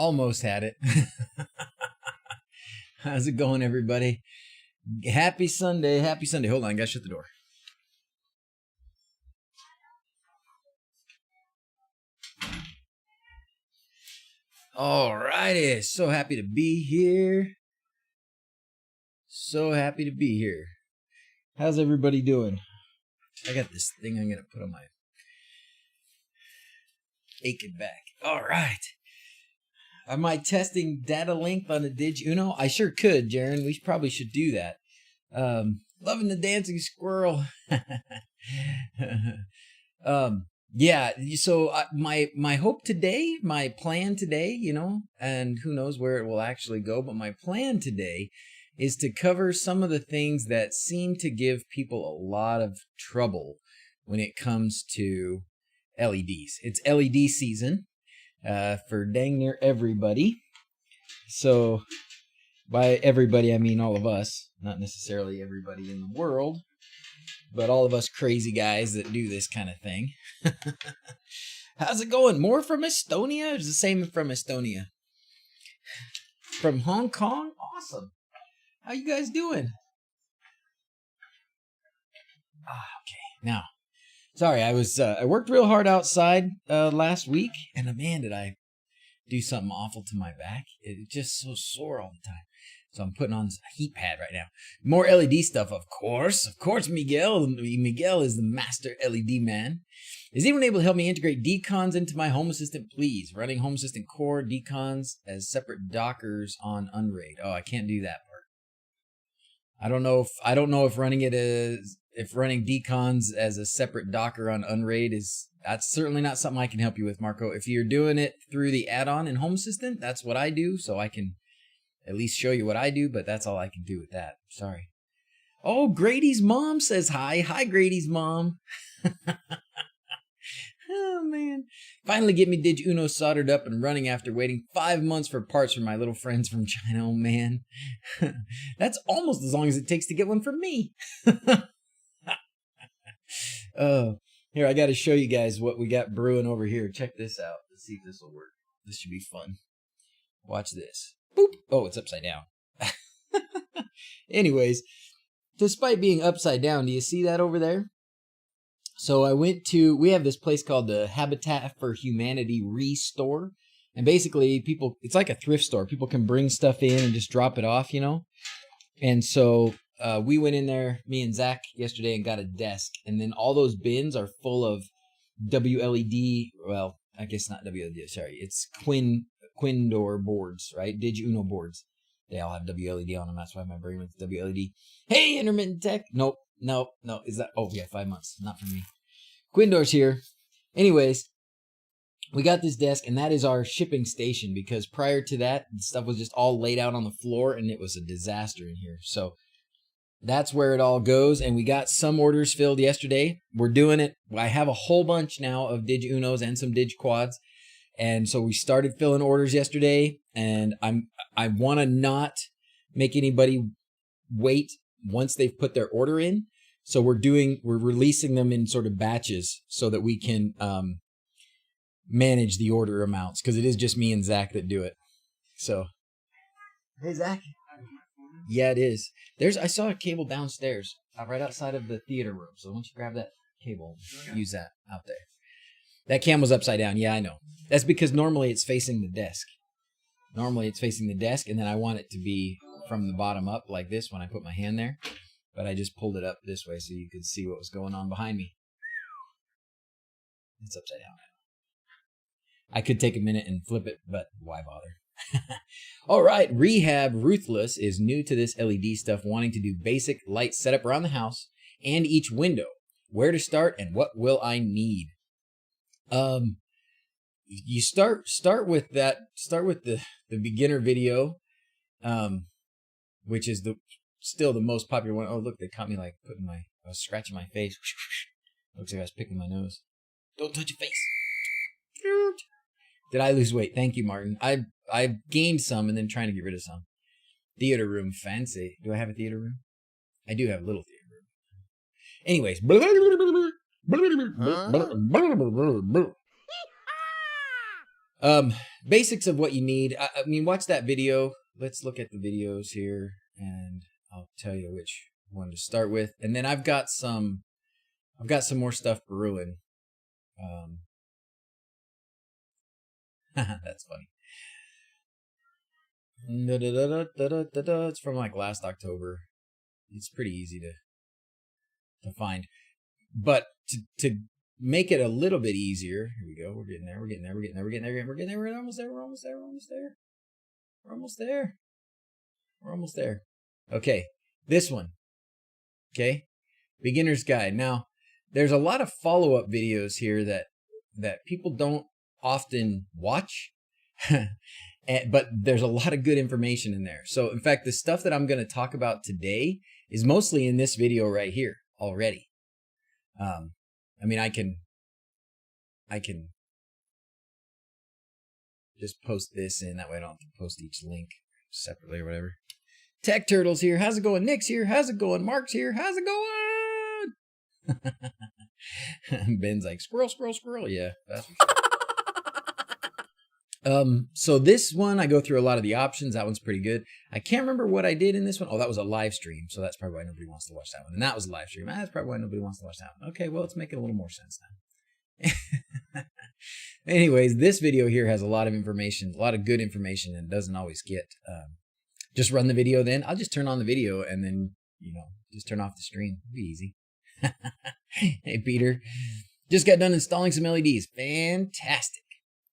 Almost had it. How's it going, everybody? Happy Sunday. Happy Sunday. Hold on, I gotta shut the door. All righty. So happy to be here. So happy to be here. How's everybody doing? I got this thing I'm gonna put on my aching back. All right. Am I testing data length on the DrZzs? I sure could, Jaron. We probably should do that. Loving the dancing squirrel. Yeah. So my hope today, my plan today, and who knows where it will actually go, but my plan today is to cover some of the things that seem to give people a lot of trouble when it comes to LEDs. It's LED season. For dang near everybody. So by everybody, I mean all of us, not necessarily everybody in the world, but all of us crazy guys that do this kind of thing. How's it going? More from Estonia? It's the same from Estonia. From Hong Kong? Awesome. How you guys doing? Okay. Now, sorry, I worked real hard outside last week, and man, did I do something awful to my back. It's just so sore all the time. So I'm putting on a heat pad right now. More LED stuff, of course. Of course, Miguel. Miguel is the master LED man. Is anyone able to help me integrate decons into my Home Assistant, please? Running Home Assistant core decons as separate Dockers on Unraid. Oh, I can't do that part. I don't know if running it as running decons as a separate Docker on Unraid that's certainly not something I can help you with, Marco. If you're doing it through the add-on in Home Assistant, that's what I do, so I can at least show you what I do, but that's all I can do with that. Sorry. Oh, Grady's mom says hi. Hi, Grady's mom. Oh, man. Finally get me DrZzs soldered up and running after waiting 5 months for parts from my little friends from China. Oh, man. That's almost as long as it takes to get one from me. Here, I got to show you guys what we got brewing over here. Check this out. Let's see if this will work. This should be fun. Watch this. Boop. Oh, it's upside down. Anyways, despite being upside down, do you see that over there? So we have this place called the Habitat for Humanity Restore. And basically it's like a thrift store. People can bring stuff in and just drop it off, And so we went in there, me and Zach, yesterday and got a desk. And then all those bins are full of WLED, well, I guess not WLED, sorry. It's Quindor boards, right? DrZzs boards. They all have WLED on them. That's why my brain went to WLED. Hey, intermittent tech. Nope. Is that? Oh, yeah, 5 months. Not for me. Quindor's here. Anyways, we got this desk, and that is our shipping station because prior to that, the stuff was just all laid out on the floor, and it was a disaster in here. So that's where it all goes, and we got some orders filled yesterday. We're doing it. I have a whole bunch now of DrZzs and some DrZquads, and so we started filling orders yesterday, and I want to not make anybody wait once they've put their order in. So we're releasing them in sort of batches so that we can manage the order amounts because it is just me and Zach that do it. So, hey Zach. Yeah, it is. I saw a cable downstairs, right outside of the theater room. So why don't you grab that cable and use that out there. That cam was upside down. Yeah, I know. That's because normally it's facing the desk. And then I want it to be from the bottom up like this when I put my hand there. But I just pulled it up this way so you could see what was going on behind me. It's upside down now. I could take a minute and flip it, but why bother? All right, Rehab Ruthless is new to this LED stuff, wanting to do basic light setup around the house and each window. Where to start and what will I need? You start with that. Start with the beginner video, which is still the most popular one. Oh, look, they caught me like I was scratching my face. Looks like I was picking my nose. Don't touch your face. Did I lose weight? Thank you, Martin. I've gained some and then trying to get rid of some. Theater room, fancy. Do I have a theater room? I do have a little theater room. Anyways. Basics of what you need. I mean, watch that video. Let's look at the videos here, and I'll tell you which one to start with. And then I've got some more stuff brewing. That's funny. It's from like last October. It's pretty easy to find, but to make it a little bit easier, here we go. We're getting there. We're almost there. Okay, this one. Okay, beginner's guide. Now, there's a lot of follow-up videos here that people don't often watch, but there's a lot of good information in there. So, in fact, the stuff that I'm going to talk about today is mostly in this video right here already. I mean, I can just post this in. That way I don't have to post each link separately or whatever. Tech Turtles here. How's it going? Nick's here. How's it going? Mark's here. How's it going? Ben's like, squirrel, squirrel, squirrel. Yeah, that's for sure. So this one, I go through a lot of the options. That one's pretty good. I can't remember what I did in this one. Oh, that was a live stream. So that's probably why nobody wants to watch that one. And that was a live stream. That's probably why nobody wants to watch that one. Okay, well, it's making a little more sense now. Anyways, this video here has a lot of information, a lot of good information, and doesn't always get, just run the video then. I'll just turn on the video and then, just turn off the screen. It'll be easy. Hey, Peter. Just got done installing some LEDs. Fantastic.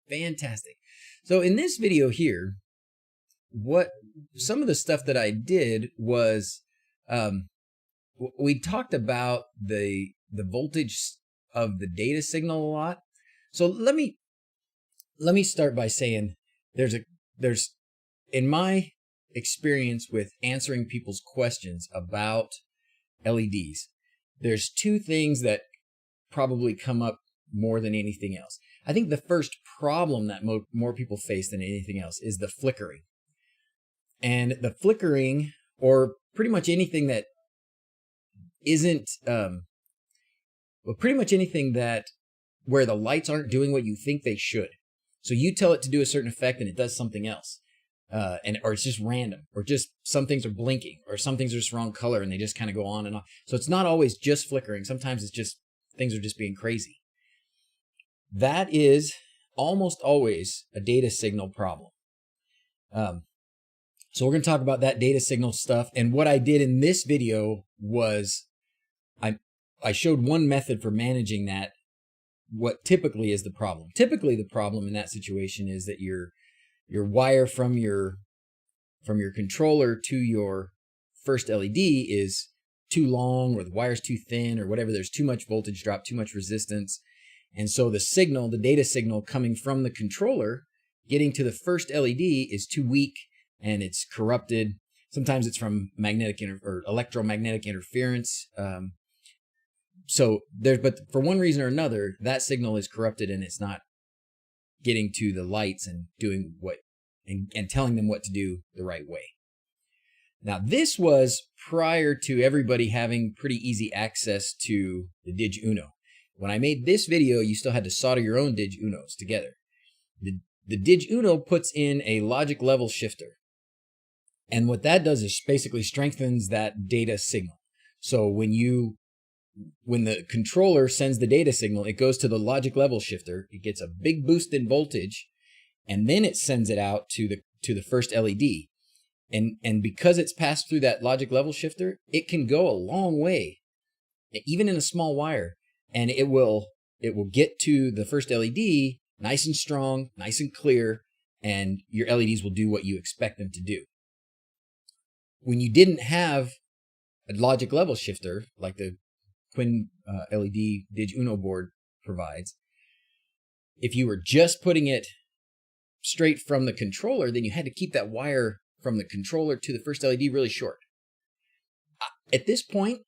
Fantastic. So in this video here, some of the stuff that I did was, we talked about the voltage of the data signal a lot. So let me start by saying there's in my experience with answering people's questions about LEDs, there's two things that probably come up more than anything else. I think the first problem that more people face than anything else is the flickering. And the flickering, or pretty much anything that isn't, pretty much anything that where the lights aren't doing what you think they should. So you tell it to do a certain effect and it does something else. Or it's just random, or just some things are blinking, or some things are just wrong color and they just kind of go on and on. So it's not always just flickering. Sometimes it's just things are just being crazy. That is almost always a data signal problem. So we're going to talk about that data signal stuff. And what I did in this video was I showed one method for managing that, what typically is the problem. Typically the problem in that situation is that your wire from your controller to your first LED is too long, or the wire's too thin, or whatever. There's too much voltage drop, too much resistance. And so the signal, the data signal coming from the controller, getting to the first LED is too weak and it's corrupted. Sometimes it's from magnetic or electromagnetic interference. But for one reason or another, that signal is corrupted and it's not getting to the lights and doing and telling them what to do the right way. Now, this was prior to everybody having pretty easy access to the DrZzs. When I made this video, you still had to solder your own DrZzs together. The DrZzs puts in a logic level shifter. And what that does is basically strengthens that data signal. So when the controller sends the data signal, it goes to the logic level shifter. It gets a big boost in voltage, and then it sends it out to the first LED. And because it's passed through that logic level shifter, it can go a long way, even in a small wire. And it will get to the first LED nice and strong, nice and clear, and your LEDs will do what you expect them to do. When you didn't have a logic level shifter like the Twin LED DrZs board provides, if you were just putting it straight from the controller, then you had to keep that wire from the controller to the first LED really short. At this point,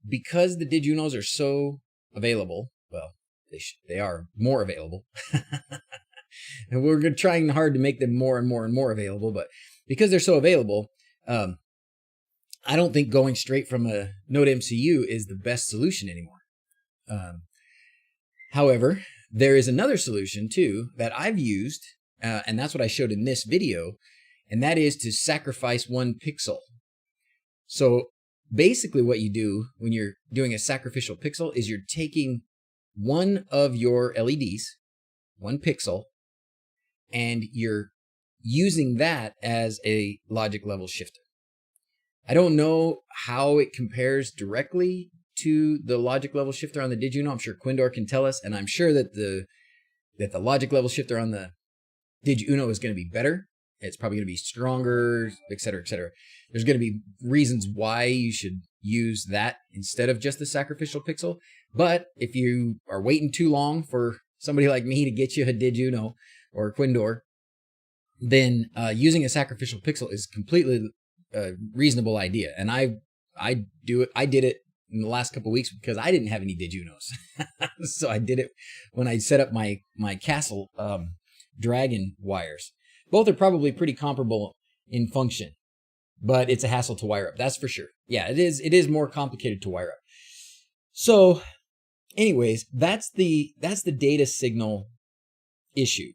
because the DrZs are so available, well, they are more available, and we're trying hard to make them more and more and more available, but because they're so available, I don't think going straight from a Node MCU is the best solution anymore. However, there is another solution too that I've used, and that's what I showed in this video, and that is to sacrifice 1 pixel. So basically what you do when you're doing a sacrificial pixel is you're taking one of your LEDs, 1 pixel, and you're using that as a logic level shifter. I don't know how it compares directly to the logic level shifter on the DrZzs. I'm sure Quindor can tell us, and I'm sure that the logic level shifter on the DrZzs is going to be better. It's probably going to be stronger, et cetera, et cetera. There's going to be reasons why you should use that instead of just the sacrificial pixel. But if you are waiting too long for somebody like me to get you a DrZzs or a Quindor, then using a sacrificial pixel is completely a reasonable idea. And I did it in the last couple of weeks because I didn't have any DrZzs. So I did it when I set up my Castle Dragon wires. Both are probably pretty comparable in function, but it's a hassle to wire up. That's for sure. Yeah, it is more complicated to wire up. So anyways, that's the data signal issue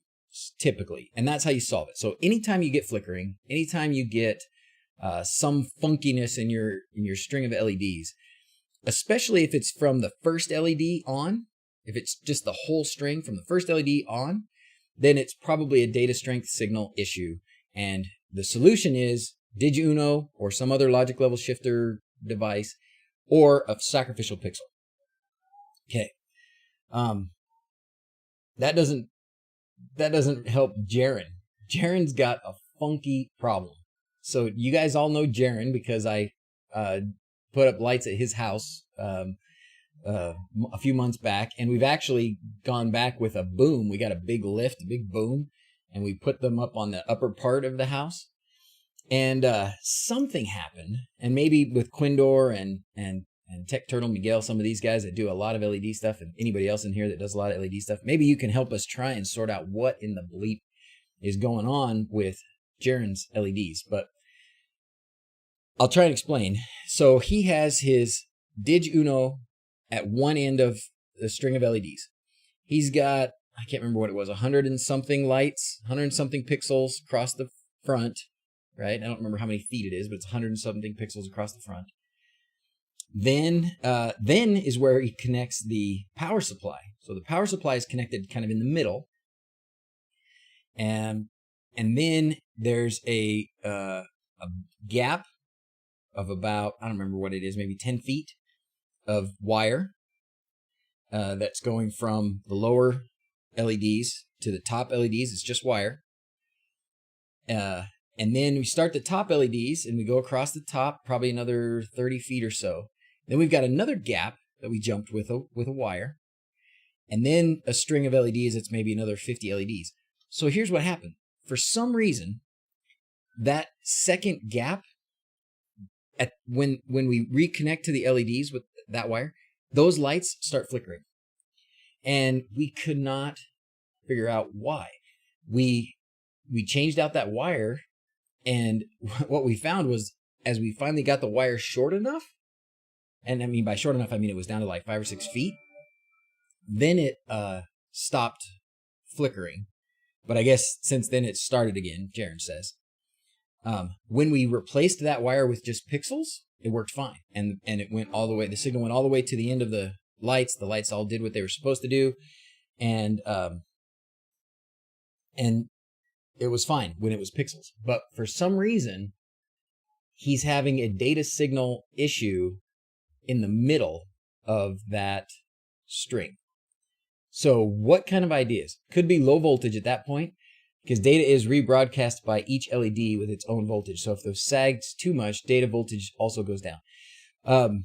typically, and that's how you solve it. So anytime you get flickering, anytime you get some funkiness in your string of LEDs, especially if it's from the first LED on, if it's just the whole string from the first LED on, then it's probably a data strength signal issue. And the solution is DrZzs or some other logic level shifter device or a sacrificial pixel. Okay. That doesn't help Jaron. Jaron's got a funky problem. So you guys all know Jaron because I put up lights at his house a few months back, and we've actually gone back with a boom. We got a big lift, a big boom, and we put them up on the upper part of the house. And something happened, and maybe with Quindor and Tech Turtle Miguel, some of these guys that do a lot of LED stuff, and anybody else in here that does a lot of LED stuff, maybe you can help us try and sort out what in the bleep is going on with Jaron's LEDs. But I'll try and explain. So he has his DrZzs at one end of the string of LEDs. He's got, I can't remember what it was, 100 and something lights, 100 and something pixels across the front, right? I don't remember how many feet it is, but it's 100 and something pixels across the front. Then is where he connects the power supply. So the power supply is connected kind of in the middle. And then there's a gap of about, I don't remember what it is, maybe 10 feet of wire that's going from the lower LEDs to the top LEDs. It's just wire. And then we start the top LEDs and we go across the top, probably another 30 feet or so. Then we've got another gap that we jumped with a wire. And then a string of LEDs that's maybe another 50 LEDs. So here's what happened. For some reason, that second gap, when we reconnect to the LEDs with that wire, those lights start flickering. And we could not figure out why. We changed out that wire, and what we found was, as we finally got the wire short enough, and I mean by short enough, I mean it was down to like 5 or 6 feet, then it stopped flickering. But I guess since then it started again, Jaron says. When we replaced that wire with just pixels, it worked fine. And it went all the way, the signal went all the way to the end of the lights. The lights all did what they were supposed to do. And it was fine when it was pixels. But for some reason, he's having a data signal issue in the middle of that string. So what kind of ideas? Could be low voltage at that point, because data is rebroadcast by each LED with its own voltage. So if those sags too much, data voltage also goes down. I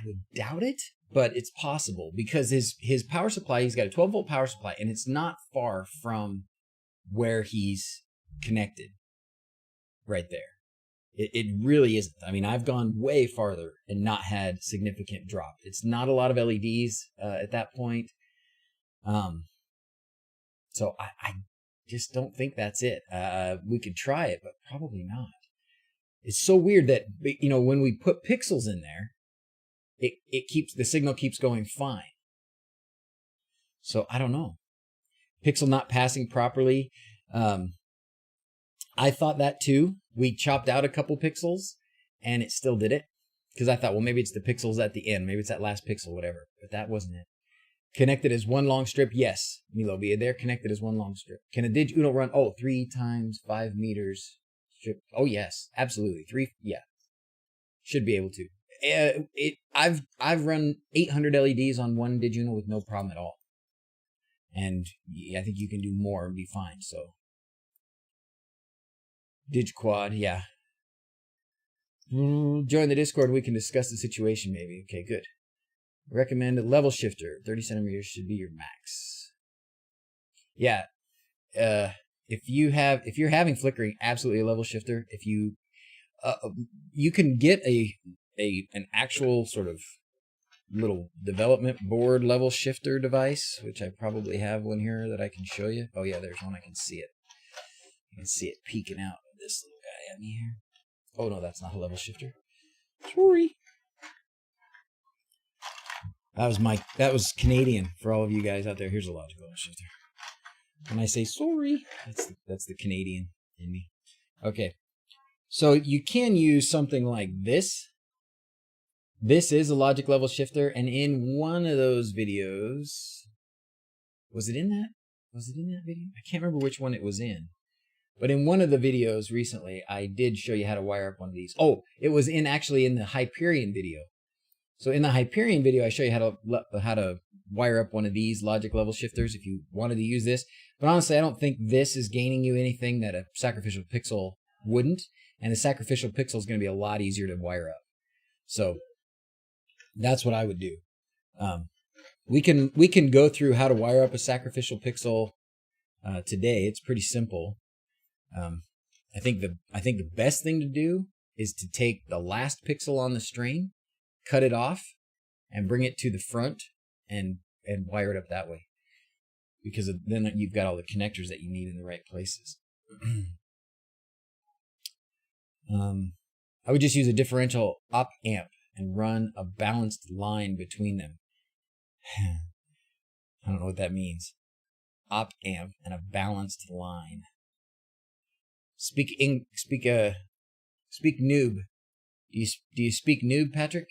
would doubt it, but it's possible because his power supply, he's got a 12-volt power supply, and it's not far from where he's connected right there. It really isn't. I mean, I've gone way farther and not had significant drop. It's not a lot of LEDs at that point. So I just don't think that's it. We could try it, but probably not. It's so weird that, you know, when we put pixels in there, the signal keeps going fine. So I don't know. pixel not passing properly. I thought that too. We chopped out a couple pixels and it still did it. Because I thought, well, maybe it's the pixels at the end. Maybe it's that last pixel, whatever. But that wasn't it. Connected as one long strip? Yes. Milo, be they're connected as one long strip. Can a dig Uno run? Oh, 3 times 5 meters strip. Oh, yes. Absolutely. 3. Yeah. Should be able to. I've run 800 LEDs on one dig Uno with no problem at all. And I think you can do more and be fine. So, dig quad, yeah. Join the Discord. We can discuss the situation maybe. Okay, good. Recommend a level shifter. 30 centimeters should be your max. Yeah. If you're having flickering, absolutely a level shifter. If you can get an actual sort of little development board level shifter device, which I probably have one here that I can show you. Oh yeah, there's one. I can see it. You can see it peeking out of this little guy at me here. Oh no, that's not a level shifter. Sorry. That was Canadian for all of you guys out there. Here's a logic level shifter. When I say sorry, that's the Canadian in me. Okay. So you can use something like this. This is a logic level shifter, and in one of those videos, was it in that? Was it in that video? I can't remember which one it was in. But in one of the videos recently, I did show you how to wire up one of these. Oh, it was actually in the Hyperion video. So in the Hyperion video, I show you how to wire up one of these logic level shifters if you wanted to use this. But honestly, I don't think this is gaining you anything that a sacrificial pixel wouldn't. And the sacrificial pixel is going to be a lot easier to wire up. So that's what I would do. We can go through how to wire up a sacrificial pixel today. It's pretty simple. I think the best thing to do is to take the last pixel on the string, cut it off, and bring it to the front and wire it up that way. Because then you've got all the connectors that you need in the right places. I would just use a differential op amp and run a balanced line between them. I don't know what that means. Op amp and a balanced line. Speak noob. Do you speak noob, Patrick?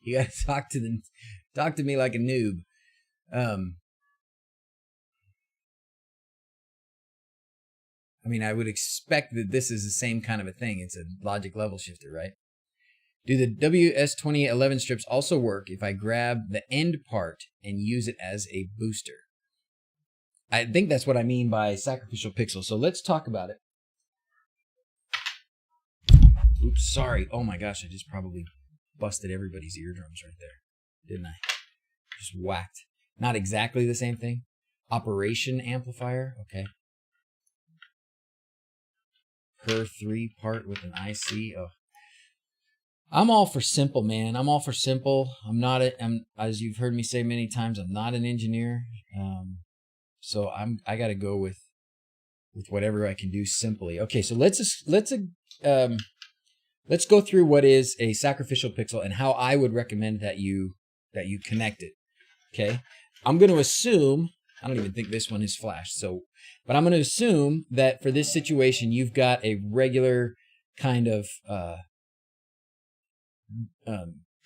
You gotta talk to me like a noob. I mean, I would expect that this is the same kind of a thing. It's a logic level shifter, right? Do the WS2011 strips also work if I grab the end part and use it as a booster? I think that's what I mean by sacrificial pixel. So let's talk about it. Oops, sorry. Oh my gosh, I just probably busted everybody's eardrums right there, didn't I? Just whacked. Not exactly the same thing. Operation amplifier, okay. Per 3 part with an IC. Oh, I'm all for simple, man. I'm all for simple. I'm as you've heard me say many times, I'm not an engineer. So I got to go with whatever I can do simply. Okay, so let's go through what is a sacrificial pixel and how I would recommend that you connect it. Okay, I'm going to assume, I don't even think this one is flashed, but I'm going to assume that for this situation you've got a regular kind of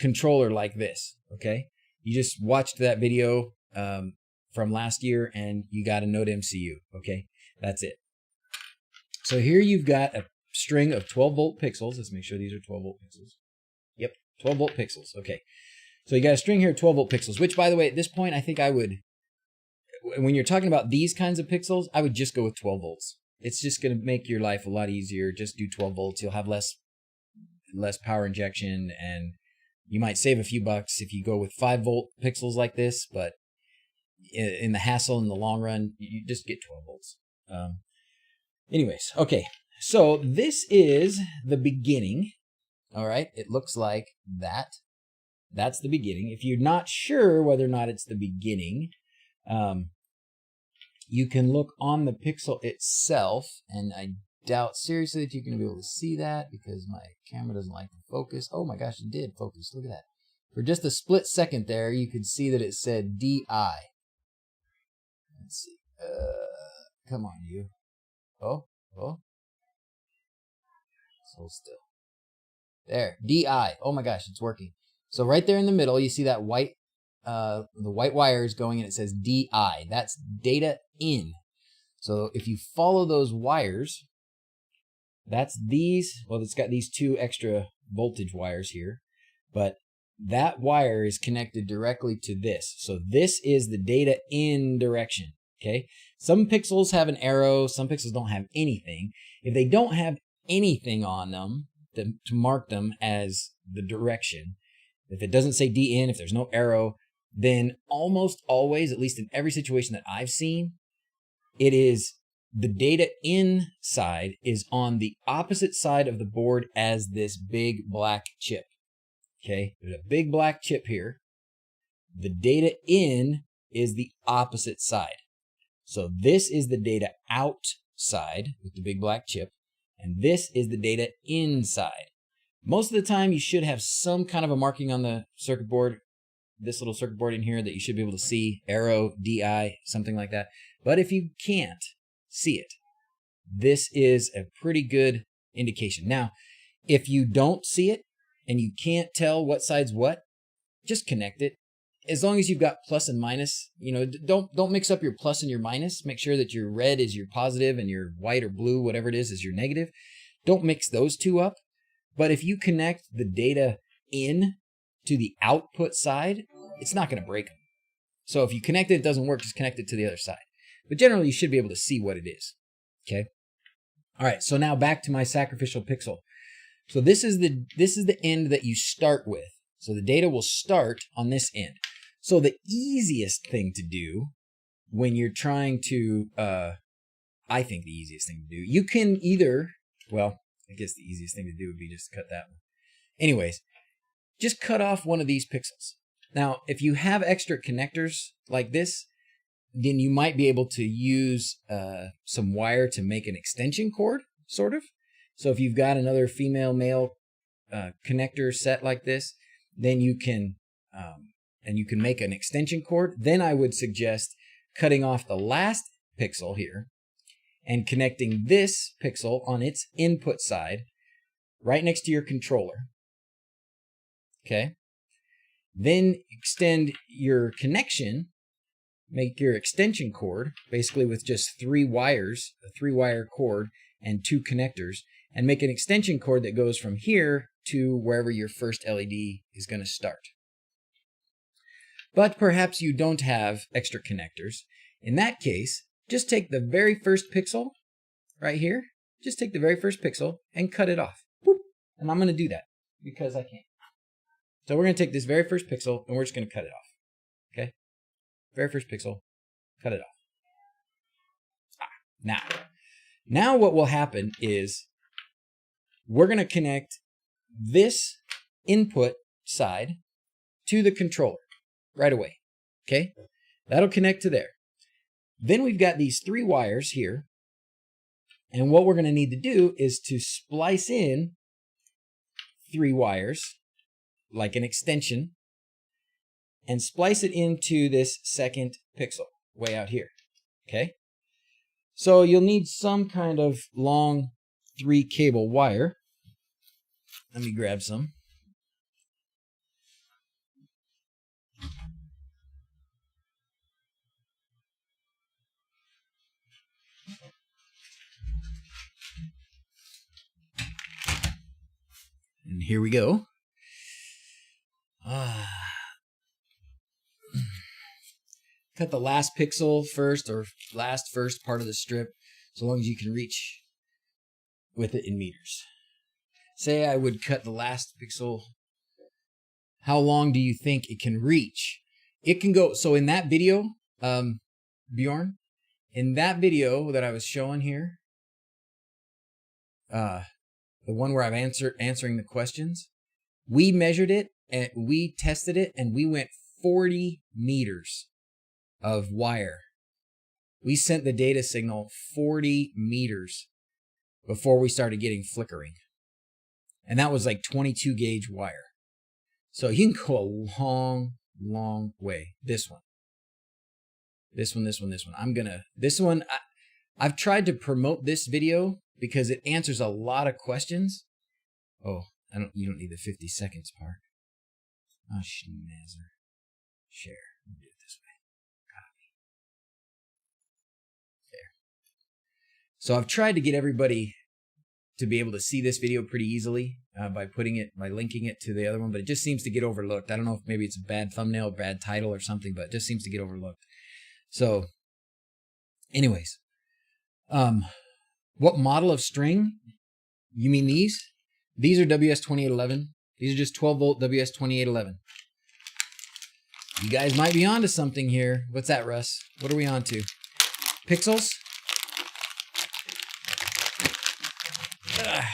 controller like this. Okay, you just watched that video from last year and you got a Node MCU. Okay, that's it. So here you've got a string of 12 volt pixels. Let's make sure these are 12 volt pixels. Yep, 12 volt pixels. Okay, so you got a string here of 12 volt pixels, which by the way, at this point, I think I would, when you're talking about these kinds of pixels, I would just go with 12 volts. It's just going to make your life a lot easier. Just do 12 volts. You'll have less power injection, and you might save a few bucks if you go with 5 volt pixels like this, but in the hassle in the long run, you just get 12 volts. Anyways, okay, so this is the beginning. All right, it looks like that. That's the beginning. If you're not sure whether or not it's the beginning, you can look on the pixel itself, and I doubt seriously that you're going to be able to see that because my camera doesn't like to focus. Oh my gosh, it did focus. Look at that. For just a split second there, you could see that it said DI. Let's see. Come on, you. Oh. Hold still. There, DI. Oh my gosh, it's working. So right there in the middle, you see that white, the white wire is going and it says DI. That's data in. So if you follow those wires, that's these, well, it's got these two extra voltage wires here, but that wire is connected directly to this. So this is the data in direction, okay? Some pixels have an arrow, some pixels don't have anything. If they don't have anything on them to mark them as the direction, if it doesn't say D in, if there's no arrow, then almost always, at least in every situation that I've seen, it is the data in side is on the opposite side of the board as this big black chip. Okay, there's a big black chip here. The data in is the opposite side. So this is the data outside with the big black chip, and this is the data inside. Most of the time, you should have some kind of a marking on the circuit board, this little circuit board in here that you should be able to see, arrow, DI, something like that. But if you can't see it, this is a pretty good indication. Now, if you don't see it and you can't tell what side's what, just connect it. As long as you've got plus and minus, you know, don't mix up your plus and your minus. Make sure that your red is your positive and your white or blue, whatever it is your negative. Don't mix those two up. But if you connect the data in to the output side, it's not going to break them. So if you connect it, it doesn't work, just connect it to the other side. But generally, you should be able to see what it is. Okay. All right. So now back to my sacrificial pixel. So this is the end that you start with. So the data will start on this end. So the easiest thing to do when you're trying to, I think the easiest thing to do, you can either, well, I guess the easiest thing to do would be just cut that one. Anyways, just cut off one of these pixels. Now, if you have extra connectors like this, then you might be able to use some wire to make an extension cord, sort of. So if you've got another female-male connector set like this, then you can make an extension cord. Then I would suggest cutting off the last pixel here and connecting this pixel on its input side right next to your controller. Okay. Then extend your connection, make your extension cord, basically with just 3 wires, a 3-wire cord and 2 connectors, and make an extension cord that goes from here to wherever your first LED is going to start. But perhaps you don't have extra connectors. In that case, just take the very first pixel right here, just take the very first pixel and cut it off. Boop. And I'm going to do that because I can. So we're going to take this very first pixel and we're just going to cut it off. Okay? Very first pixel, cut it off. Now what will happen is we're going to connect this input side to the controller right away. Okay? That'll connect to there. Then we've got these 3 wires here. And what we're going to need to do is to splice in 3 wires like an extension and splice it into this second pixel way out here. Okay? So you'll need some kind of long 3 cable wire. Let me grab some. And here we go. Cut the last pixel first, or first part of the strip, so long as you can reach with it in meters. Say I would cut the last pixel. How long do you think it can reach? It can go, so in that video, Bjorn, in that video that I was showing here, the one where I'm answering the questions, we measured it and we tested it and we went 40 meters of wire. We sent the data signal 40 meters before we started getting flickering. And that was like 22 gauge wire. So you can go a long, long way. This one. This one. I've tried to promote this video because it answers a lot of questions. Oh, you don't need the 50 seconds part. Oh, schnazzer. Share. Let me do it this way. Copy. There. So I've tried to get everybody to be able to see this video pretty easily by linking it to the other one, but it just seems to get overlooked. I don't know if maybe it's a bad thumbnail, bad title or something, but it just seems to get overlooked. So anyways, what model of string? You mean these? These are WS2811. These are just 12 volt WS2811. You guys might be onto something here. What's that, Russ? What are we on to? Pixels? Ugh.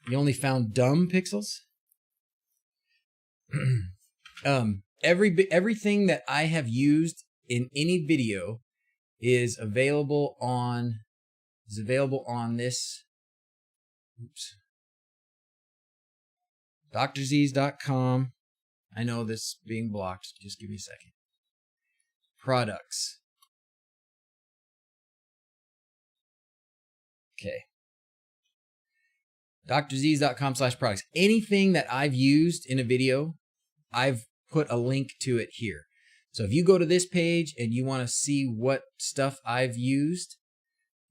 You only found dumb pixels? Everything that I have used in any video is available on this. Oops. DrZzs.com. I know this is being blocked. Just give me a second. Products. Okay. DrZzs.com/products. Anything that I've used in a video, I've put a link to it here. So if you go to this page and you want to see what stuff I've used,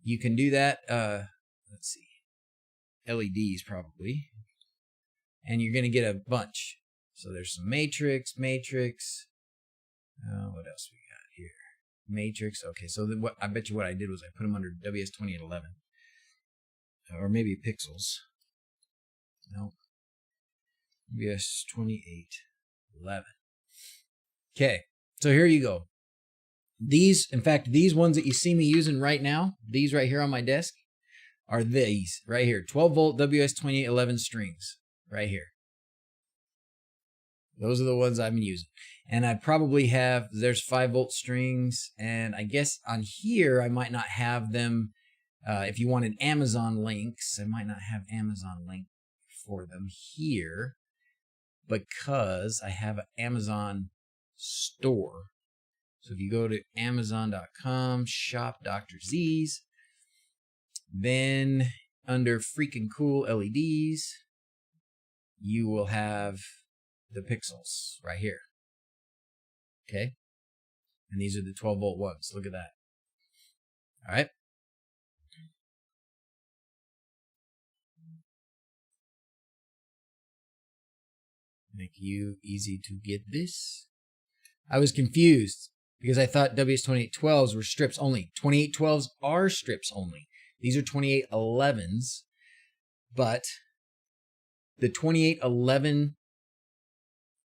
you can do that. Let's see. LEDs probably. And you're going to get a bunch. So there's some matrix. What else we got here? Matrix. Okay, so I bet you what I did was I put them under WS2811. Or maybe pixels. No. WS2811. Okay, so here you go. These, in fact, these ones that you see me using right now, these right here on my desk, are these right here. 12 volt WS2811 strings right here. Those are the ones I've been using. And I probably have, there's 5 volt strings, and I guess on here I might not have them. If you wanted Amazon links, I might not have Amazon link for them here because I have an Amazon store. So if you go to Amazon.com, shop DrZzs, then under freaking cool LEDs, you will have the pixels right here. Okay? And these are the 12 volt ones. Look at that. All right? Make you easy to get this. I was confused because I thought WS2812s were strips only. 2812s are strips only. These are 2811s, but the 2811,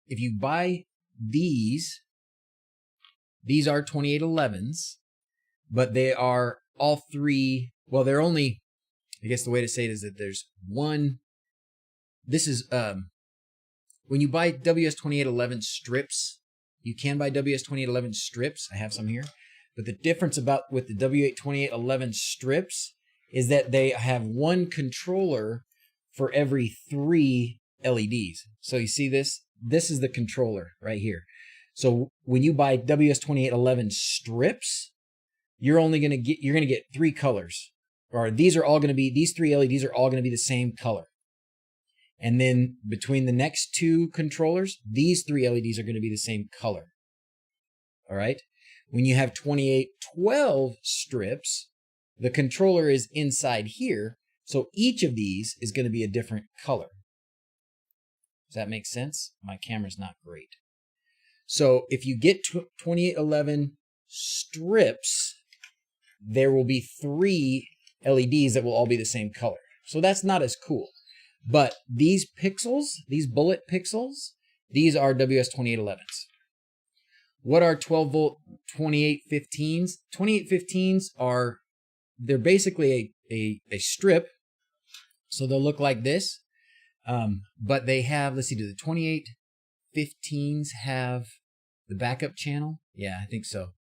if you buy these are 2811s, but they are all three. Well, they're only, I guess the way to say it is that there's one. This is, when you buy WS2811 strips, you can buy WS2811 strips. I have some here. But the difference with the WS2811 strips is that they have one controller for every 3 LEDs. So you see this? This is the controller right here. So when you buy WS2811 strips, you're going to get 3 colors. Or these 3 LEDs are all going to be the same color. And then between the next 2 controllers, these 3 LEDs are going to be the same color. All right. When you have 2812 strips, the controller is inside here. So each of these is going to be a different color. Does that make sense? My camera's not great. So if you get 2811 strips, there will be 3 LEDs that will all be the same color. So that's not as cool. But these pixels, these bullet pixels, these are WS2811s. What are 12 volt 2815s? 2815s are, they're basically a strip. So they'll look like this. But they have, let's see, do the 2815s have the backup channel? Yeah, I think so.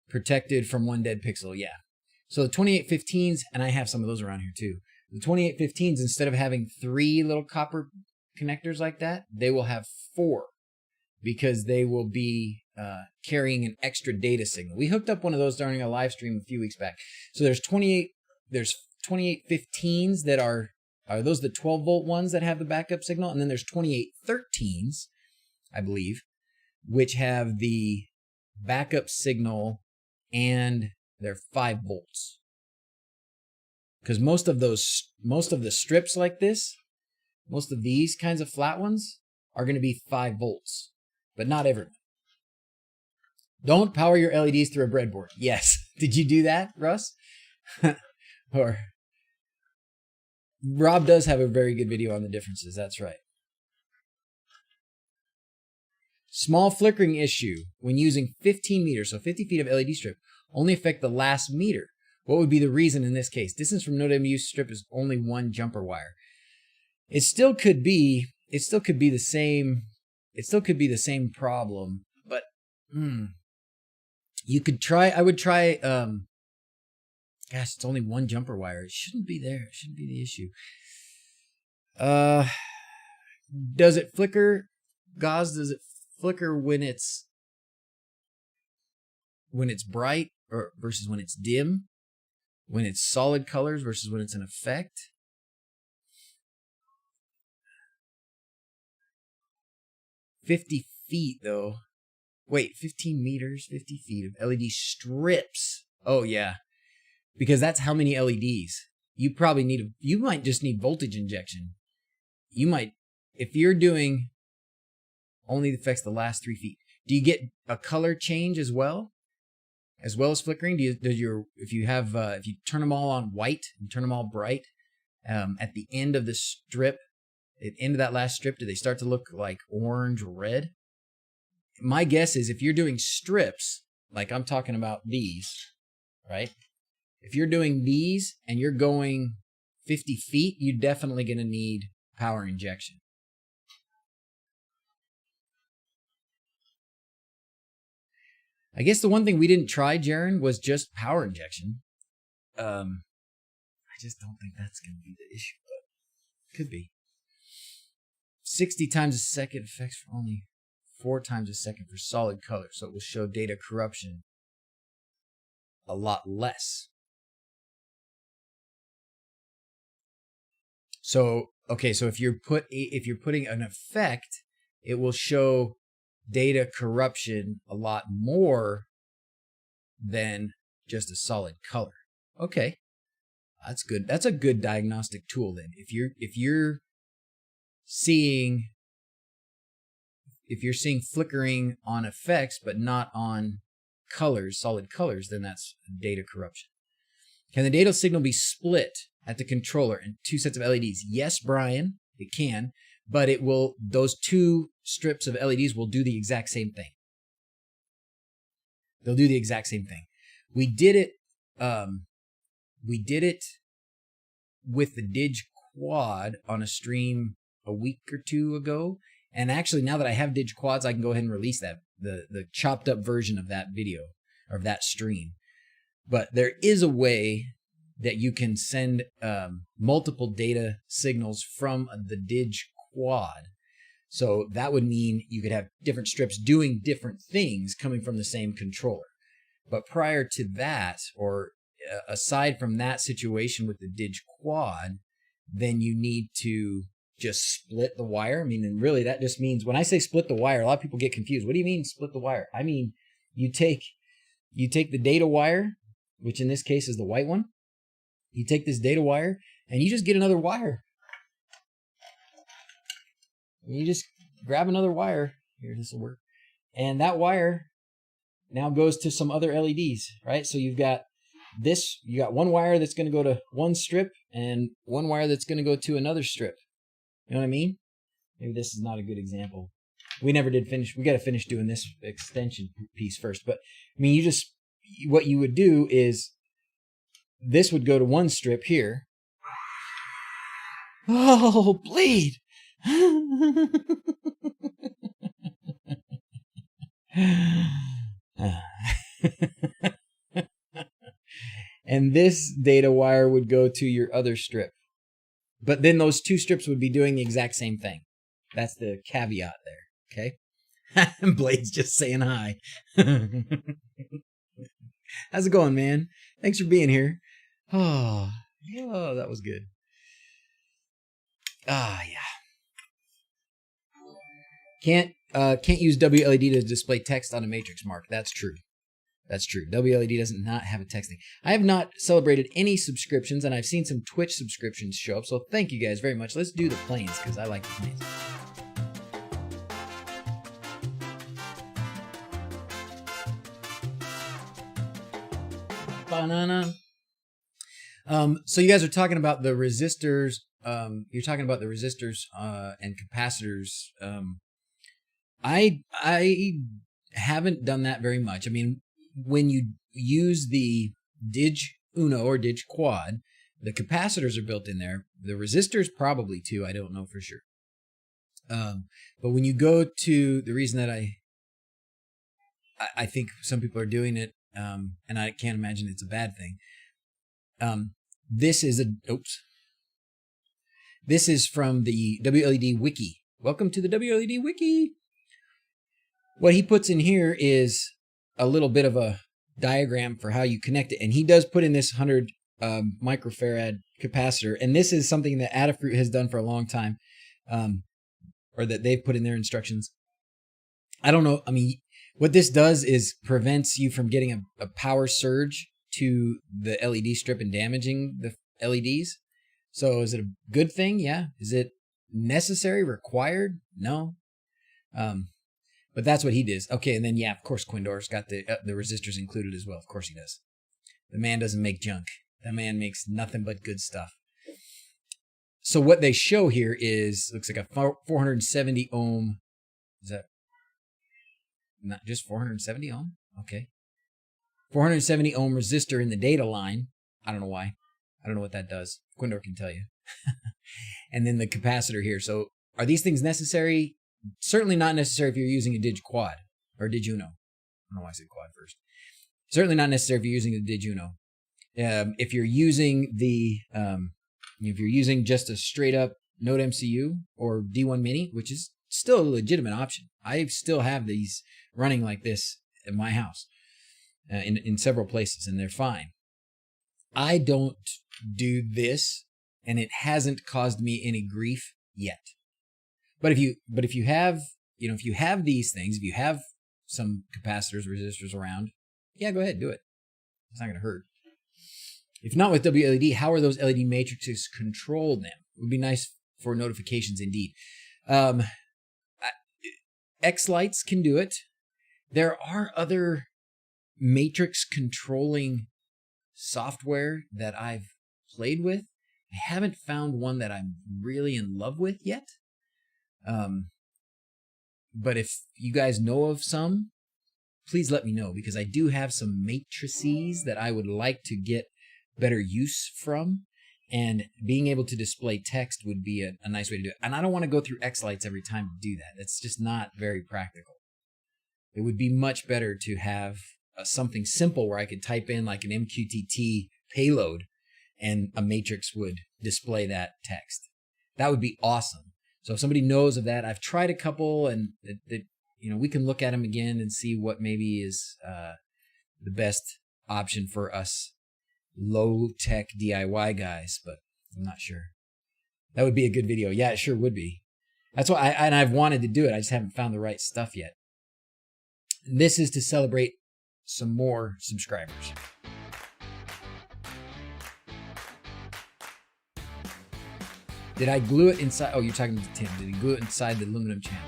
Protected from one dead pixel, yeah. So the 2815s, and I have some of those around here too. The 2815s, instead of having 3 little copper connectors like that, they will have 4. because they will be carrying an extra data signal. We hooked up one of those during a live stream a few weeks back. So there's 28 15s that are those the 12 volt ones that have the backup signal, and then there's 28 13s, I believe, which have the backup signal and they're 5 volts. Because most of the strips like this, most of these kinds of flat ones are going to be 5 volts, but not everyone. Don't power your LEDs through a breadboard. Yes. Did you do that, Russ? Or Rob does have a very good video on the differences. That's right. Small flickering issue when using 15 meters, so 50 feet of LED strip, only affect the last meter. What would be the reason in this case? Distance from node MU strip is only 1 jumper wire. It still could be the same. It still could be the same problem, but you could try. I would try. Gosh, it's only 1 jumper wire. It shouldn't be there. It shouldn't be the issue. Does it flicker? Gauze, does it flicker when it's bright or versus when it's dim? When it's solid colors versus when it's an effect? "50 feet, though. Wait, 15 meters, 50 feet of LED strips. Oh, yeah. Because that's how many LEDs. You might just need voltage injection. You might, if you're doing only affects the last 3 feet. Do you get a color change as well? As well as flickering? If you turn them all on white and turn them all bright, at the end of the strip, at the end of that last strip, do they start to look like orange or red? My guess is if you're doing strips, like I'm talking about these, right? If you're doing these and you're going 50 feet, you're definitely going to need power injection. I guess the one thing we didn't try, Jaron, was just power injection. I just don't think that's going to be the issue, but could be. 60 times a second effects for only 4 times a second for solid color, so it will show data corruption a lot less. So, okay, so if you're putting an effect, it will show data corruption a lot more than just a solid color. Okay, that's good. That's a good diagnostic tool then. If you're seeing flickering on effects but not on colors, solid colors, then that's data corruption. Can the data signal be split at the controller in 2 sets of LEDs? Yes, Brian, it can, but those 2 strips of LEDs will do the exact same thing. They'll do the exact same thing. We did it with the Dig Quad on a stream a week or 2 ago. And actually, now that I have Dig Quads, I can go ahead and release that, the chopped up version of that video, or of that stream. But there is a way that you can send multiple data signals from the Dig Quad. So that would mean you could have different strips doing different things coming from the same controller. But prior to that, or aside from that situation with the Dig Quad, then you need to just split the wire. I mean, and really that just means, when I say split the wire, a lot of people get confused. What do you mean split the wire? I mean, you take the data wire, which in this case is the white one. You take this data wire and you just get another wire. You just grab another wire. Here, this will work. And that wire now goes to some other LEDs, right? So you got one wire that's going to go to one strip and one wire that's going to go to another strip. You know what I mean? Maybe this is not a good example. We never did finish. We got to finish doing this extension piece first. But I mean, what you would do is this would go to one strip here. Oh, bleed. And this data wire would go to your other strip. But then those 2 strips would be doing the exact same thing. That's the caveat there, okay? Blade's just saying hi. How's it going, man? Thanks for being here. Oh, that was good. Yeah. Can't use WLED to display text on a matrix, Mark. That's true. That's true. WLED does not have a texting. I have not celebrated any subscriptions, and I've seen some Twitch subscriptions show up, so thank you guys very much. Let's do the planes, because I like the planes. Banana. So you guys are talking about the resistors. You're talking about the resistors and capacitors. I haven't done that very much. I mean, when you use the DigUno or DigQuad, the capacitors are built in there. The resistors probably too. I don't know for sure. But when you go to the reason that I think some people are doing it, and I can't imagine it's a bad thing. This is from the WLED Wiki. Welcome to the WLED Wiki. What he puts in here is a little bit of a diagram for how you connect it. And he does put in this 100 microfarad capacitor. And this is something that Adafruit has done for a long time, or that they've put in their instructions. I don't know. I mean, what this does is prevents you from getting a power surge to the LED strip and damaging the LEDs. So is it a good thing? Yeah. Is it necessary, required? No. But that's what he does. Okay, and then, yeah, of course, Quindor's got the resistors included as well. Of course he does. The man doesn't make junk. That man makes nothing but good stuff. So what they show here is, looks like a 470 ohm. Is that not just 470 ohm? Okay. 470 ohm resistor in the data line. I don't know why. I don't know what that does. Quindor can tell you. And then the capacitor here. So are these things necessary? Certainly not necessary if you're using a DigQuad or DigUno. I don't know why I said quad first. Certainly not necessary if you're using a DigUno. If you're using just a straight up Node MCU or D1 Mini, which is still a legitimate option. I still have these running like this in my house in several places, and they're fine. I don't do this, and it hasn't caused me any grief yet. But if you have these things, if you have some capacitors, resistors around, yeah, go ahead, do it. It's not going to hurt. If not with WLED, how are those LED matrices controlled then? It would be nice for notifications indeed. X-Lights can do it. There are other matrix controlling software that I've played with. I haven't found one that I'm really in love with yet. But if you guys know of some, please let me know, because I do have some matrices that I would like to get better use from, and being able to display text would be a nice way to do it. And I don't want to go through X-Lights every time to do that. It's just not very practical. It would be much better to have something simple where I could type in like an MQTT payload and a matrix would display that text. That would be awesome. So if somebody knows of that, I've tried a couple, and we can look at them again and see what maybe is the best option for us low-tech DIY guys, but I'm not sure. That would be a good video. Yeah, it sure would be. That's why I've wanted to do it. I just haven't found the right stuff yet. This is to celebrate some more subscribers. Did I glue it inside? Oh, you're talking to Tim. Did he glue it inside the aluminum channel?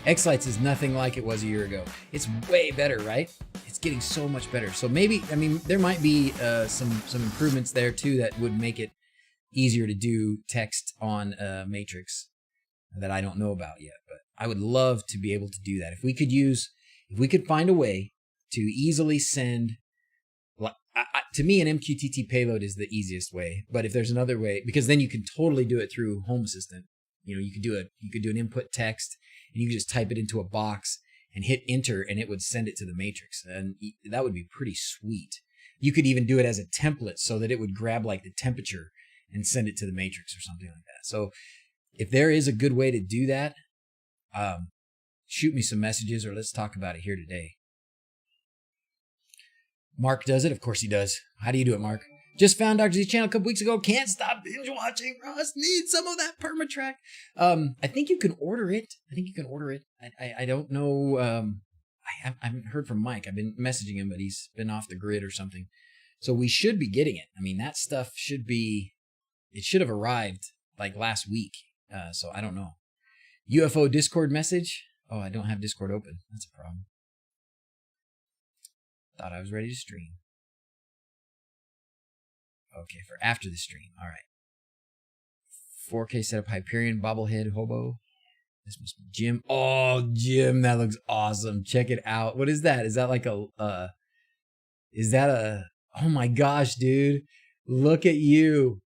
X-Lights is nothing like it was a year ago. It's way better, right? It's getting so much better. So maybe, there might be some improvements there too that would make it easier to do text on a matrix that I don't know about yet. But I would love to be able to do that. If we could find a way to easily send, to me, an MQTT payload is the easiest way. But if there's another way, because then you can totally do it through Home Assistant. You could do an input text, and you could just type it into a box and hit enter, and it would send it to the matrix. And that would be pretty sweet. You could even do it as a template so that it would grab like the temperature and send it to the matrix or something like that. So if there is a good way to do that, shoot me some messages or let's talk about it here today. Mark does it. Of course he does. How do you do it, Mark? Just found DrZzs channel a couple weeks ago. Can't stop binge watching. Ross needs some of that permatrack. I think you can order it. I don't know. I haven't heard from Mike. I've been messaging him, but he's been off the grid or something. So we should be getting it. I mean, that stuff should have arrived like last week. So I don't know. UFO Discord message. Oh, I don't have Discord open. That's a problem. Thought I was ready to stream. Okay, for after the stream. All right. 4K setup, Hyperion, bobblehead, hobo. This must be Jim. Oh, Jim, that looks awesome. Check it out. What is that? Is that like oh my gosh, dude. Look at you.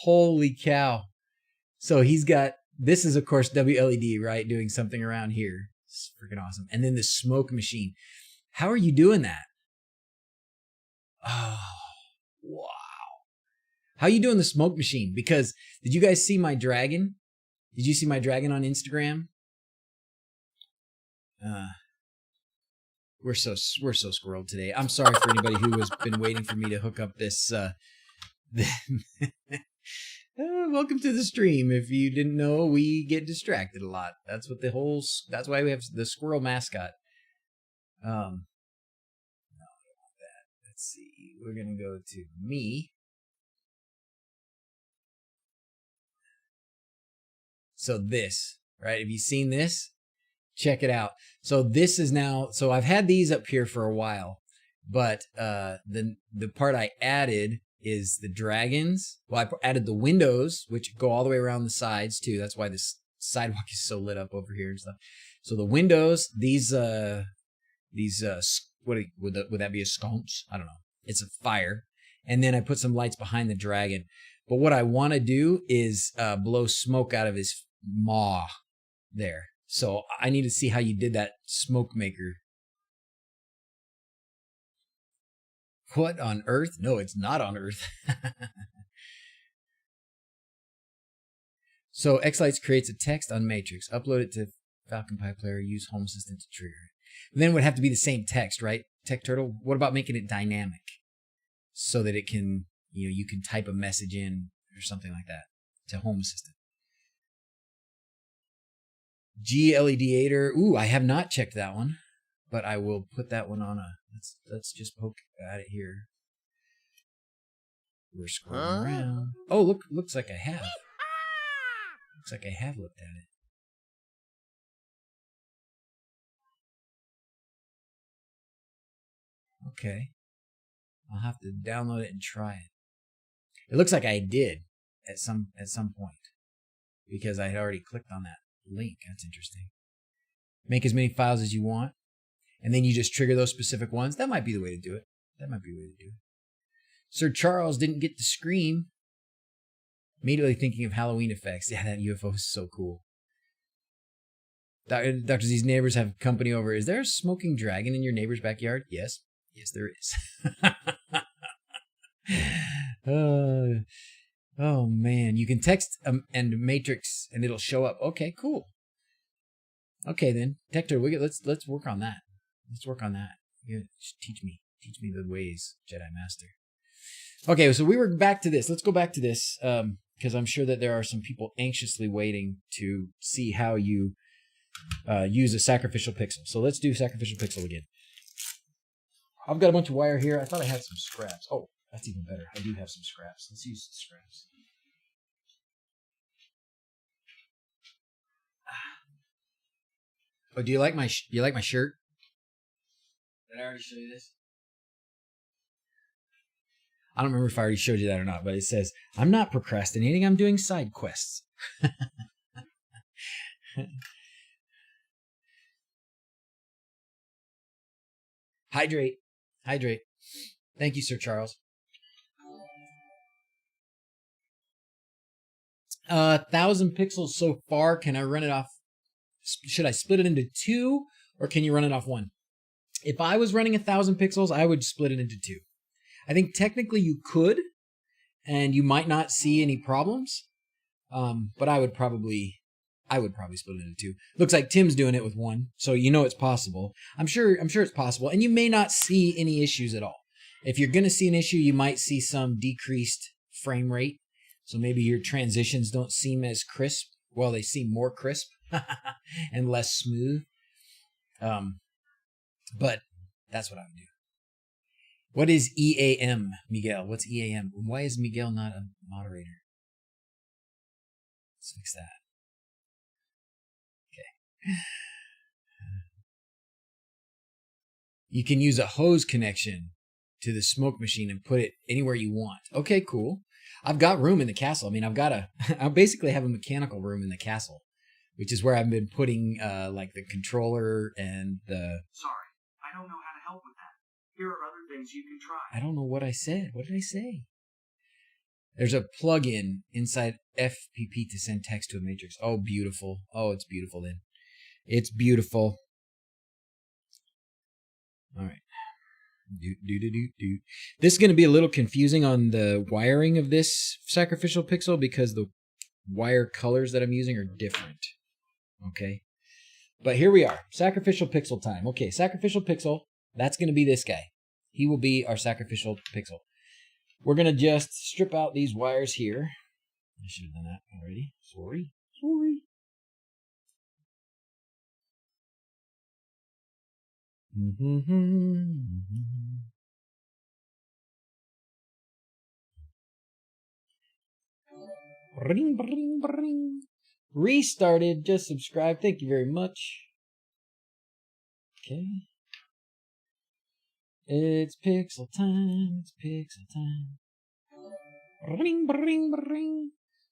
Holy cow. So he's got, this is of course WLED, right? Doing something around here. It's freaking awesome. And then the smoke machine. How are you doing that? Oh, wow. How are you doing the smoke machine? Because did you guys see my dragon? Did you see my dragon on Instagram? We're so squirreled today. I'm sorry for anybody who has been waiting for me to hook up this. Welcome to the stream. If you didn't know, we get distracted a lot. That's what that's why we have the squirrel mascot. No, I don't want that. Let's see. We're gonna go to me. So this, right? Have you seen this? Check it out. So this is now, so I've had these up here for a while, but the part I added is the dragons. Well, I added the windows, which go all the way around the sides too. That's why this sidewalk is so lit up over here and stuff. So the windows, these what would that be, a sconce? I don't know. It's a fire. And then I put some lights behind the dragon. But what I want to do is blow smoke out of his maw there. So I need to see how you did that smoke maker. What on earth? No, it's not on earth. So Xlights creates a text on Matrix, upload it to Falcon Pi Player, use Home Assistant to trigger it. Then it would have to be the same text, right? Tech Turtle. What about making it dynamic so that it can, you can type a message in or something like that to Home Assistant. GLEDator. Ooh, I have not checked that one, but I will put that one on let's just poke at it here. We're scrolling around. Oh, looks like I have. Looks like I have looked at it. Okay. I'll have to download it and try it. It looks like I did at some point because I had already clicked on that link. That's interesting. Make as many files as you want, and then you just trigger those specific ones. That might be the way to do it. Sir Charles didn't get to scream. Immediately thinking of Halloween effects. Yeah, that UFO is so cool. DrZz's neighbors have company over. Is there a smoking dragon in your neighbor's backyard? Yes. Yes, there is. Oh man, you can text and matrix and it'll show up. Okay, cool. Okay then, Tector, let's work on that. Teach me the ways, Jedi Master. Okay, so we were back to this. Let's go back to this because I'm sure that there are some people anxiously waiting to see how you use a sacrificial pixel. So let's do sacrificial pixel again. I've got a bunch of wire here. I thought I had some scraps. Oh, that's even better. I do have some scraps. Let's use the scraps. Oh, do you like my shirt? Did I already show you this? I don't remember if I already showed you that or not, but it says, I'm not procrastinating, I'm doing side quests. Hydrate. Thank you, Sir Charles. 1,000 pixels so far. Can I run it off? Should I split it into 2 or can you run it off 1? If I was running 1,000 pixels, I would split it into 2. I think technically you could, and you might not see any problems. But I would probably I would probably split it into two. Looks like Tim's doing it with one, so you know it's possible. I'm sure it's possible, and you may not see any issues at all. If you're going to see an issue, you might see some decreased frame rate, so maybe your transitions don't seem as crisp. Well, they seem more crisp and less smooth. But that's what I would do. What is EAM, Miguel? What's EAM? Why is Miguel not a moderator? Let's fix that. Okay. You can use a hose connection to the smoke machine and put it anywhere you want. Okay, cool. I've got room in the castle. I mean, I basically have a mechanical room in the castle, which is where I've been putting like the controller and the... Sorry, I don't know how to help with that. Here are other things you can try. I don't know what I said. What did I say? There's a plug-in inside FPP to send text to a matrix. Oh, beautiful. Oh, it's beautiful then. It's beautiful. All right. This is going to be a little confusing on the wiring of this sacrificial pixel because the wire colors that I'm using are different. Okay. But here we are. Sacrificial pixel time. Okay, sacrificial pixel. That's going to be this guy. He will be our sacrificial pixel. We're going to just strip out these wires here. I should have done that already. Sorry. Bring, bring, bring. Restarted. Just subscribe. Thank you very much. Okay. It's pixel time. It's pixel time. Bring, bring, bring.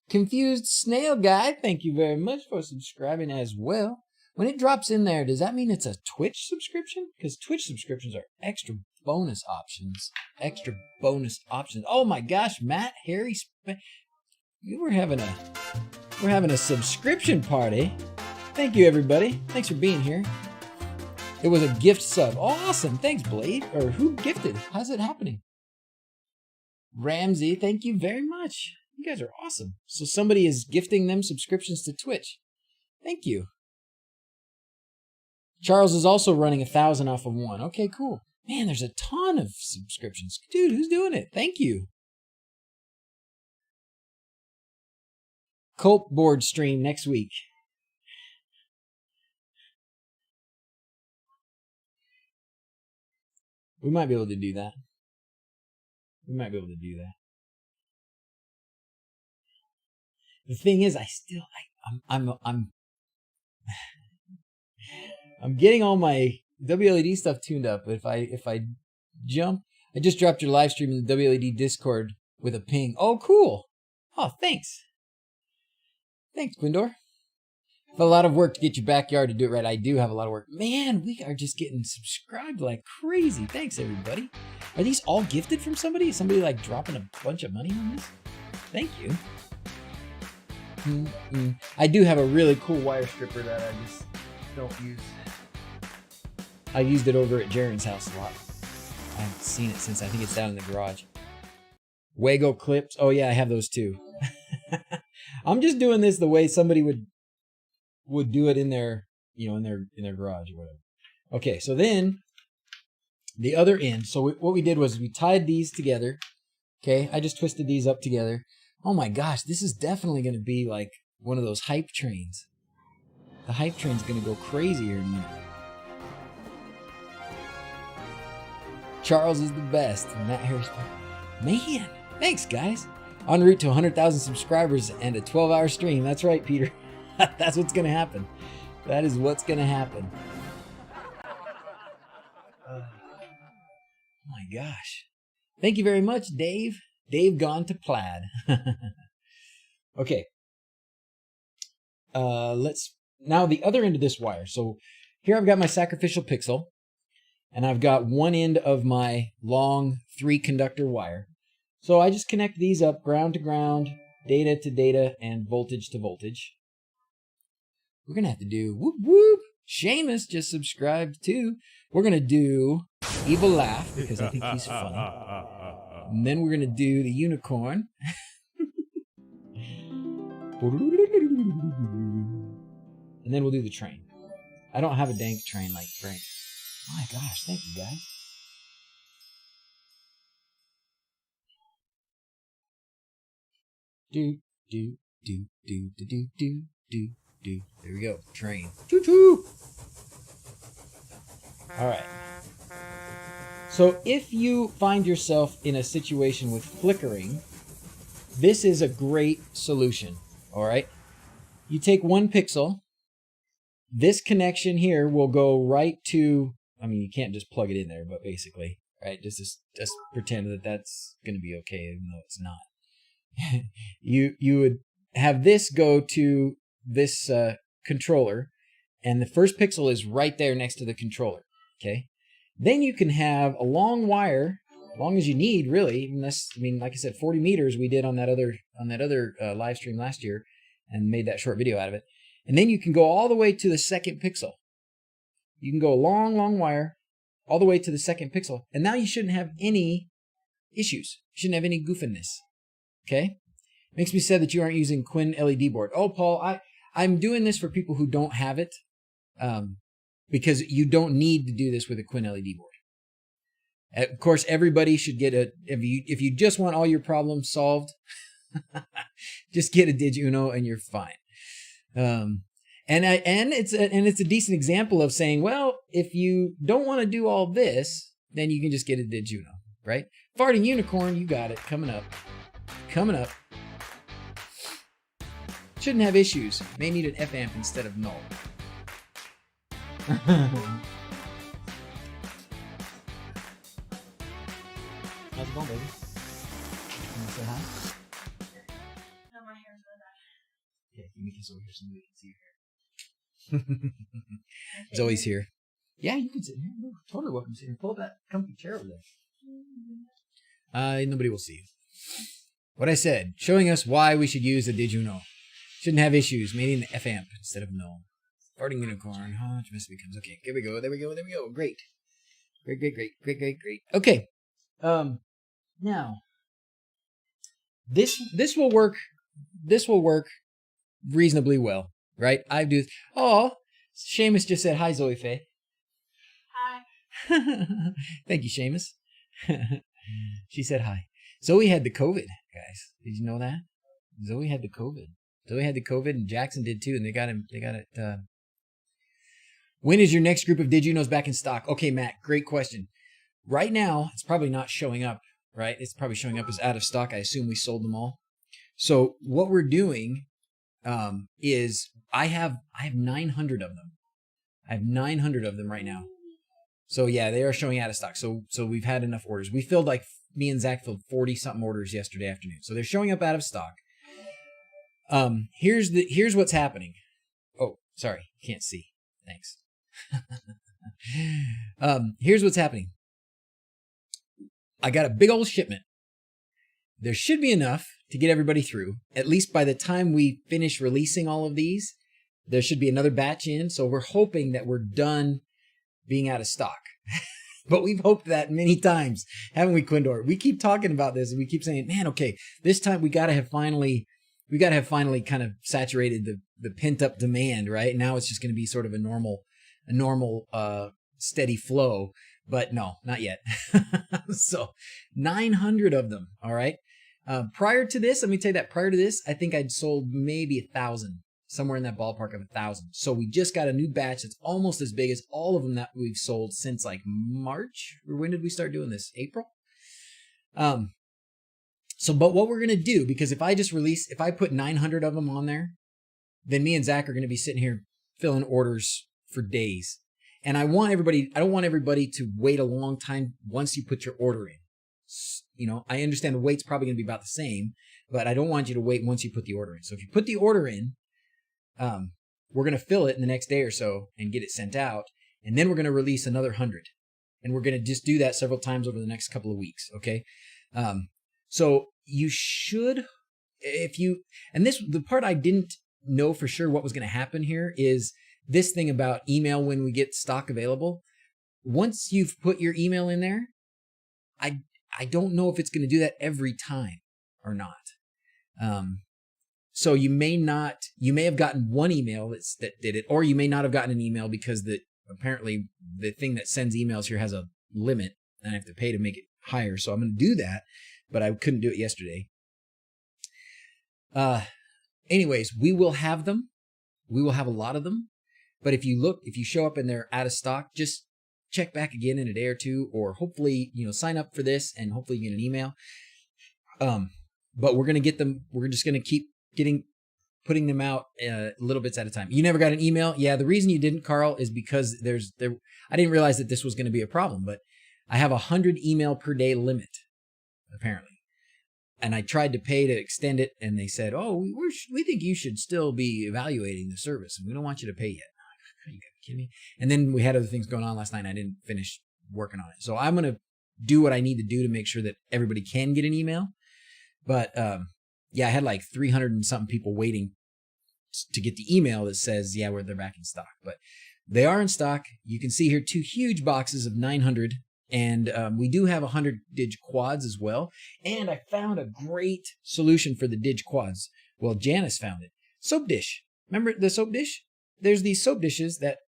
Confused Snail Guy. Thank you very much for subscribing as well. When it drops in there, does that mean it's a Twitch subscription? Because Twitch subscriptions are extra bonus options. Extra bonus options. Oh my gosh, Matt, Harry, we're having a subscription party. Thank you, everybody. Thanks for being here. It was a gift sub. Oh, awesome. Thanks, Blade. Or who gifted? How's it happening? Ramsey, thank you very much. You guys are awesome. So somebody is gifting them subscriptions to Twitch. Thank you. Charles is also running 1,000 off of one. Okay, cool. Man, there's a ton of subscriptions. Dude, who's doing it? Thank you. Cult board stream next week. We might be able to do that. The thing is, I'm getting all my WLED stuff tuned up. But if I jump, I just dropped your live stream in the WLED Discord with a ping. Oh, cool. Oh, thanks. Thanks, Quindor. It's a lot of work to get your backyard to do it right. I do have a lot of work. Man, we are just getting subscribed like crazy. Thanks, everybody. Are these all gifted from somebody? Is somebody like dropping a bunch of money on this? Thank you. I do have a really cool wire stripper that I just don't use. I used it over at Jaren's house a lot. I haven't seen it since I think it's down in the garage. Wago clips. Oh yeah, I have those too. I'm just doing this the way somebody would do it in their, in their garage or whatever. Okay, so then the other end. So what we did was we tied these together. Okay, I just twisted these up together. Oh my gosh, this is definitely going to be like one of those hype trains. The hype train's going to go crazy here in a minute. Charles is the best. Matt Harris. Man, thanks guys. En route to 100,000 subscribers and a 12-hour stream. That's right, Peter. That's what's going to happen. That is what's going to happen. Oh my gosh. Thank you very much, Dave. Dave gone to plaid. Okay. Now the other end of this wire. So here I've got my sacrificial pixel, and I've got one end of my long 3-conductor wire. So I just connect these up ground to ground, data to data, and voltage to voltage. We're going to have to do whoop whoop. Seamus just subscribed too. We're going to do Evil Laugh because I think he's funny. And then we're going to do the unicorn. and then we'll do the train. I don't have a dank train like Frank. My gosh, thank you guys. Do, do, do, do, do, do, do, do, do. There we go. Train. Choo choo. All right. So if you find yourself in a situation with flickering, this is a great solution. All right. You take 1 pixel. This connection here will go right to, I mean, you can't just plug it in there, but basically, right? Just pretend that that's going to be okay, even though it's not. You would have this go to this controller, and the first pixel is right there next to the controller. Okay. Then you can have a long wire, as long as you need, really. Unless, I mean, like I said, 40 meters we did on that other live stream last year, and made that short video out of it. And then you can go all the way to the second pixel. You can go a long, long wire all the way to the second pixel, and now you shouldn't have any issues. You shouldn't have any goofiness. Okay? Makes me sad that you aren't using Quinn LED board. Oh, Paul, I'm doing this for people who don't have it, because you don't need to do this with a Quinn LED board. Of course, everybody should get if you just want all your problems solved, just get a DrZz and you're fine. And it's a decent example of saying, well, if you don't want to do all this, then you can just get a DrZz, right? Farting Unicorn, you got it. Coming up. Shouldn't have issues. May need an F amp instead of null. How's it going, baby? You want to say hi? No, my hair's really bad. Yeah, you make us over here so we can see your hair. It's always here. Yeah, you can sit here. You're totally welcome to sit here. Pull up that comfy chair over there. Nobody will see you. What I said, showing us why we should use a DrZzs. Shouldn't have issues. Made an F amp instead of null. Farting Unicorn. Oh, it just becomes okay. There we go. Great. Great. Okay. Now, this will work. This will work reasonably well, right? I do. Oh, Seamus just said hi, Zoe Faye. Hi. Thank you, Seamus. She said hi. Zoe had the COVID, guys. Did you know that? Zoe had the COVID, and Jackson did too, and they got it. When is your next group of DrZzs back in stock? Okay, Matt, great question. Right now, it's probably not showing up, right? It's probably showing up as out of stock. I assume we sold them all. So what we're doing is I have 900 of them. I have 900 of them right now. So yeah, they are showing out of stock. So we've had enough orders. We filled me and Zach filled 40 something orders yesterday afternoon. So they're showing up out of stock. Here's what's happening. Oh, sorry, can't see. Thanks. Here's what's happening. I got a big old shipment. There should be enough to get everybody through. At least by the time we finish releasing all of these, there should be another batch in. So we're hoping that we're done being out of stock. But we've hoped that many times, haven't we, Quindor? We keep talking about this and we keep saying, man, okay, this time we got to have finally kind of saturated the pent up demand, right? Now it's just going to be sort of a normal steady flow, but no, not yet. So 900 of them. All right. Prior to this, let me tell you that prior to this, I think I'd sold maybe 1,000, somewhere in that ballpark of 1,000. So we just got a new batch that's almost as big as all of them that we've sold since like March. Or when did we start doing this? April. But what we're going to do, because if I put 900 of them on there, then me and Zach are going to be sitting here filling orders for days. And I don't want everybody to wait a long time once you put your order in. You know, I understand the wait's probably going to be about the same, but I don't want you to wait once you put the order in. So if you put the order in, we're going to fill it in the next day or so and get it sent out. And then we're going to release another 100. And we're going to just do that several times over the next couple of weeks. Okay. So you should, the part I didn't know for sure what was going to happen here is this thing about email when we get stock available. Once you've put your email in there, I don't know if it's going to do that every time or not. So you may have gotten one email that did it, or you may not have gotten an email because apparently the thing that sends emails here has a limit and I have to pay to make it higher. So I'm going to do that, but I couldn't do it yesterday. Anyways, we will have them. We will have a lot of them. But if you show up and they're out of stock, just check back again in a day or two, or hopefully, sign up for this and hopefully you get an email. But we're going to get them. We're just going to keep putting them out little bits at a time. You never got an email? Yeah. The reason you didn't, Carl, is because I didn't realize that this was going to be a problem, but I have 100 email per day limit, apparently. And I tried to pay to extend it, and they said, "Oh, we think you should still be evaluating the service, and we don't want you to pay yet." You gotta be kidding me? And then we had other things going on last night, and I didn't finish working on it. So I'm gonna do what I need to do to make sure that everybody can get an email. But yeah, I had like 300 and something people waiting to get the email that says, "Yeah, they're back in stock." But they are in stock. You can see here 2 huge boxes of 900. And we do have 100 dig quads as well. And I found a great solution for the dig quads. Well, Janice found it. Soap dish. Remember the soap dish? There's these soap dishes that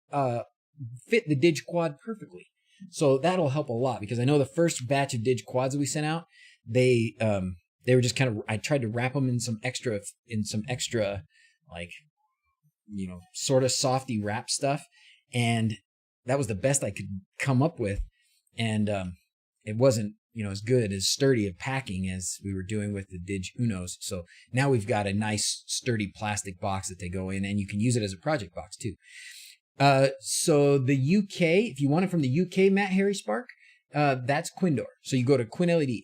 fit the dig quad perfectly. So that'll help a lot, because I know the first batch of dig quads that we sent out, they were just kind of, I tried to wrap them in some extra like, sort of softy wrap stuff. And that was the best I could come up with. And it wasn't, as good, as sturdy of packing as we were doing with the Dig Unos. So now we've got a nice sturdy plastic box that they go in, and you can use it as a project box too. So the UK, if you want it from the UK, Matt Harry Spark, that's Quindor. So you go to QuinLED,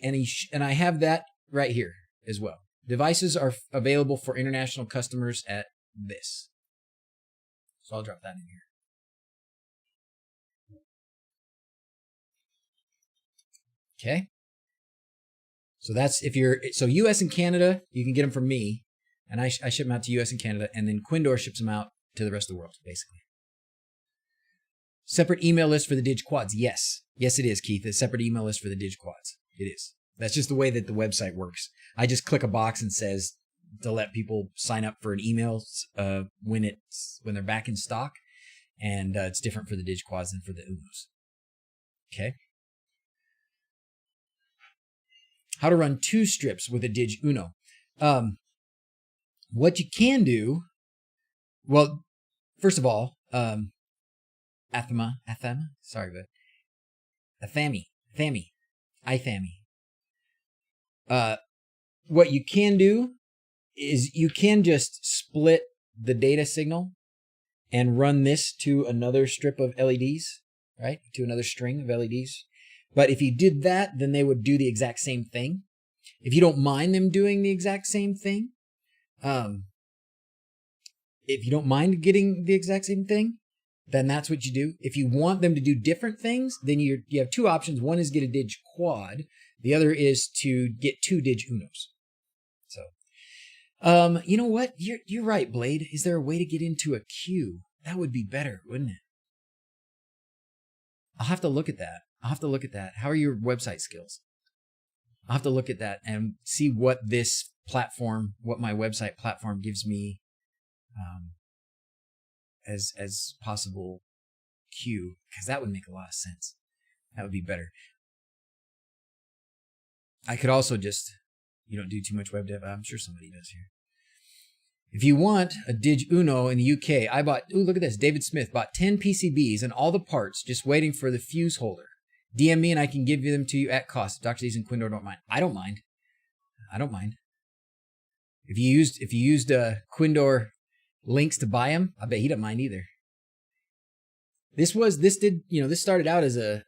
and I have that right here as well. Devices are available for international customers at this. So I'll drop that in here. Okay. So that's so US and Canada, you can get them from me, and I ship them out to US and Canada, and then Quindor ships them out to the rest of the world, basically. Separate email list for the dig quads. Yes. Yes, it is, Keith. A separate email list for the dig quads. It is. That's just the way that the website works. I just click a box and says to let people sign up for an email when they're back in stock, and it's different for the dig quads than for the Unos. Okay. How to run 2 strips with a Dig Uno. What you can do, well, first of all, Athami, what you can do is you can just split the data signal and run this to another strip of LEDs, right? To another string of LEDs. But if you did that, then they would do the exact same thing. If you don't mind them doing the exact same thing, if you don't mind getting the exact same thing, then that's what you do. If you want them to do different things, then you have 2 options. One is get a Dig quad. The other is to get 2 Dig Unos. So, you know what? You're right, Blade. Is there a way to get into a queue? That would be better, wouldn't it? I'll have to look at that. How are your website skills? I'll have to look at that and see what my website platform gives me as possible queue, because that would make a lot of sense. That would be better. I could also just, don't do too much web dev. I'm sure somebody does here. If you want a Dig Uno in the UK, I bought, look at this. David Smith bought 10 PCBs and all the parts, just waiting for the fuse holder. DM me and I can give them to you at cost. DrZzs and Quindor don't mind. I don't mind. If you used Quindor links to buy them, I bet he doesn't mind either. This started out as a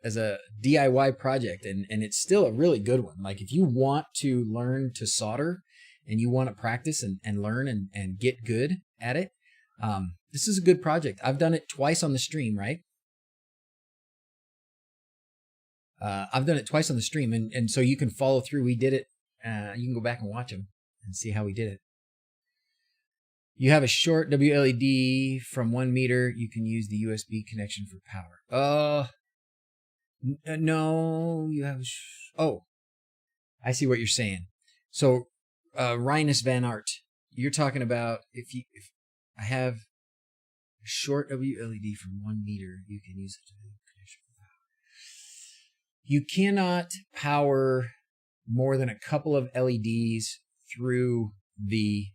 DIY project, and it's still a really good one. Like, if you want to learn to solder and you want to practice and learn and get good at it, this is a good project. I've done it twice on the stream, right? I've done it twice on the stream, and so you can follow through. We did it. You can go back and watch them and see how we did it. You have a short WLED from 1 meter. You can use the USB connection for power. No, you have. I see what you're saying. So, Rinus Van Art, you're talking about if I have a short WLED from 1 meter, you can use it to do connection. You cannot power more than a couple of LEDs through the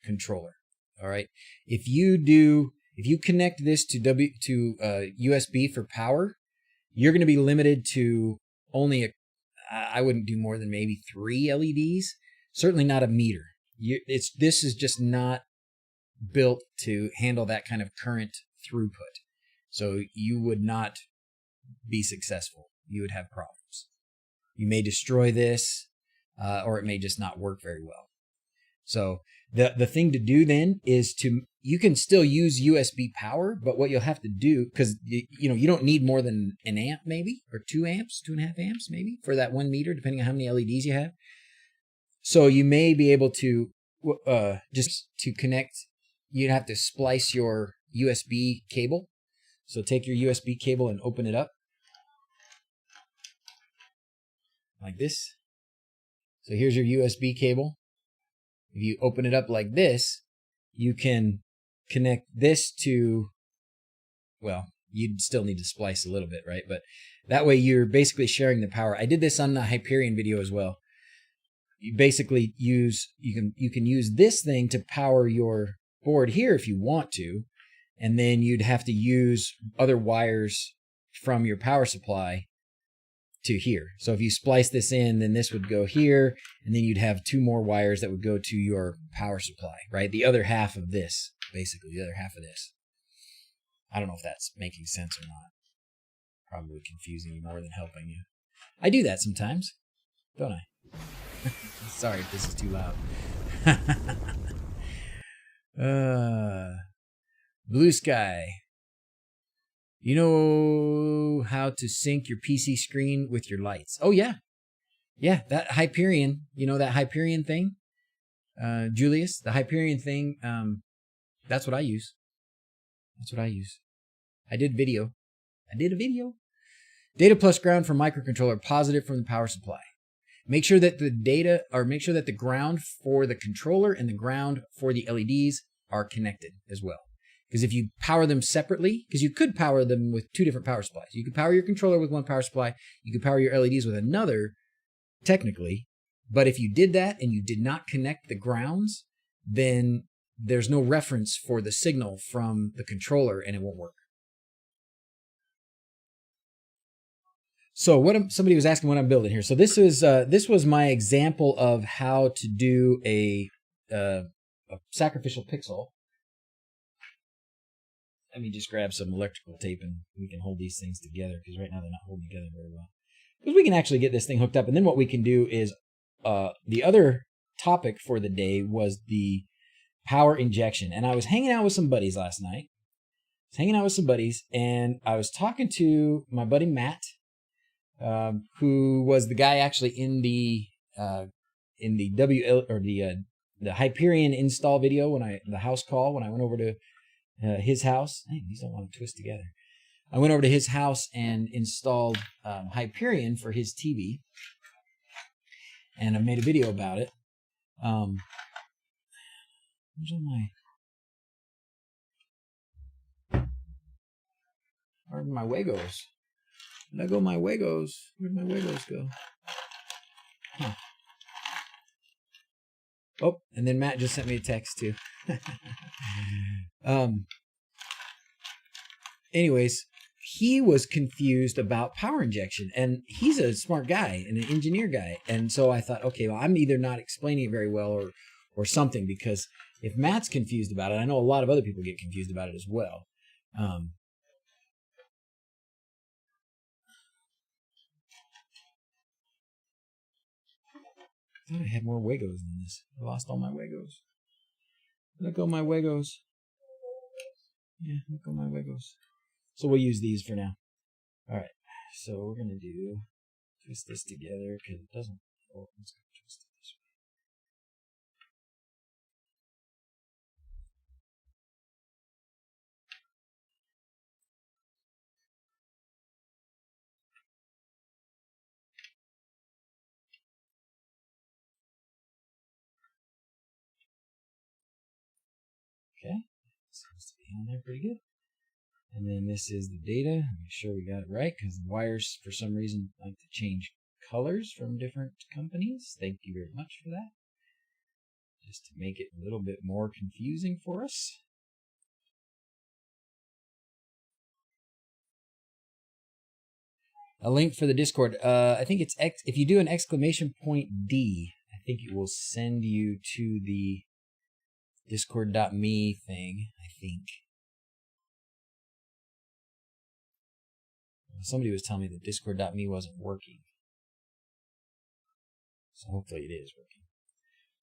controller. All right. If you connect this to USB for power, you're going to be limited to only I wouldn't do more than maybe 3 LEDs. Certainly not a meter. This is just not built to handle that kind of current throughput. So you would not be successful. You would have problems. You may destroy this, or it may just not work very well. So the thing to do then is you can still use USB power, but what you'll have to do, because you don't need more than an amp maybe, or 2 amps, 2.5 amps maybe for that 1 meter, depending on how many LEDs you have. So you may be able to just to connect. You'd have to splice your USB cable. So take your USB cable and open it up like this. So here's your USB cable. If you open it up like this, you can connect this to, well, you'd still need to splice a little bit, right? But that way you're basically sharing the power. I did this on the Hyperion video as well. You basically you can use this thing to power your board here if you want to, and then you'd have to use other wires from your power supply to here. So if you splice this in, then this would go here, and then you'd have 2 more wires that would go to your power supply, right? The other half of this, basically, the other half of this. I don't know if that's making sense or not. Probably confusing you more than helping you. I do that sometimes, don't I? Sorry if this is too loud. Blue Sky. You know how to sync your PC screen with your lights? Oh, yeah. Yeah, that Hyperion, that Hyperion thing? Julius, the Hyperion thing, that's what I use. That's what I use. I did a video. Data plus ground from microcontroller, positive from the power supply. Make sure that the ground for the controller and the ground for the LEDs are connected as well. Because if you power them separately, because you could power them with 2 different power supplies. You could power your controller with one power supply. You could power your LEDs with another, technically. But if you did that and you did not connect the grounds, then there's no reference for the signal from the controller and it won't work. So somebody was asking what I'm building here. So this was my example of how to do a sacrificial pixel. Let me just grab some electrical tape and we can hold these things together, because right now they're not holding together very well. Because we can actually get this thing hooked up, and then what we can do is the other topic for the day was the power injection. And I was hanging out with some buddies last night. And I was talking to my buddy Matt, who was the guy actually in the the Hyperion install video the house call when I went over to his house. Hey, these don't want to twist together. I went over to his house and installed Hyperion for his TV, and I made a video about it. Where'd my Wagos? Where'd my Wagos go? Huh. Oh, and then Matt just sent me a text too. Anyways, he was confused about power injection, and he's a smart guy and an engineer guy. And so I thought, okay, well, I'm either not explaining it very well or something, because if Matt's confused about it, I know a lot of other people get confused about it as well. I thought I had more Wagos than this. I lost all my Wagos. Let go my Wagos. Yeah, let go my Wagos. So we'll use these for now. All right. So we're going to twist this together because it doesn't. Oh, let's go twist it this way. Seems to be on there pretty good. And then this is the data. Make sure we got it right, because the wires, for some reason, like to change colors from different companies. Thank you very much for that. Just to make it a little bit more confusing for us. A link for the Discord. I think it's if you do an !D, I think it will send you to the discord.me thing, I think. Somebody was telling me that discord.me wasn't working. So hopefully it is working.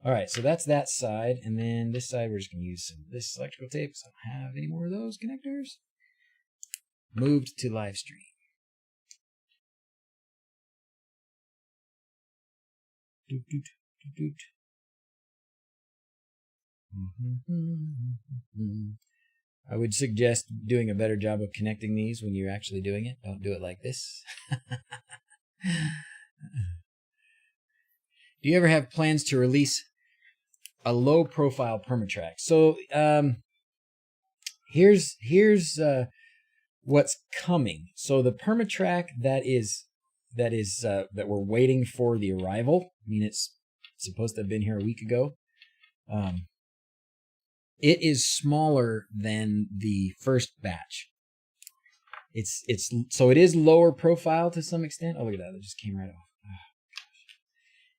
All right, so that's that side. And then this side, we're just going to use some of this electrical tape because I don't have any more of those connectors. Moved to live stream. Doot, doot, doot, doot. I would suggest doing a better job of connecting these when you're actually doing it. Don't do it like this. Do you ever have plans to release a low profile permatrack? So here's what's coming. So the permatrack that we're waiting for the arrival. I mean, it's supposed to have been here a week ago. It is smaller than the first batch. So it is lower profile to some extent. Oh, look at that! It just came right off.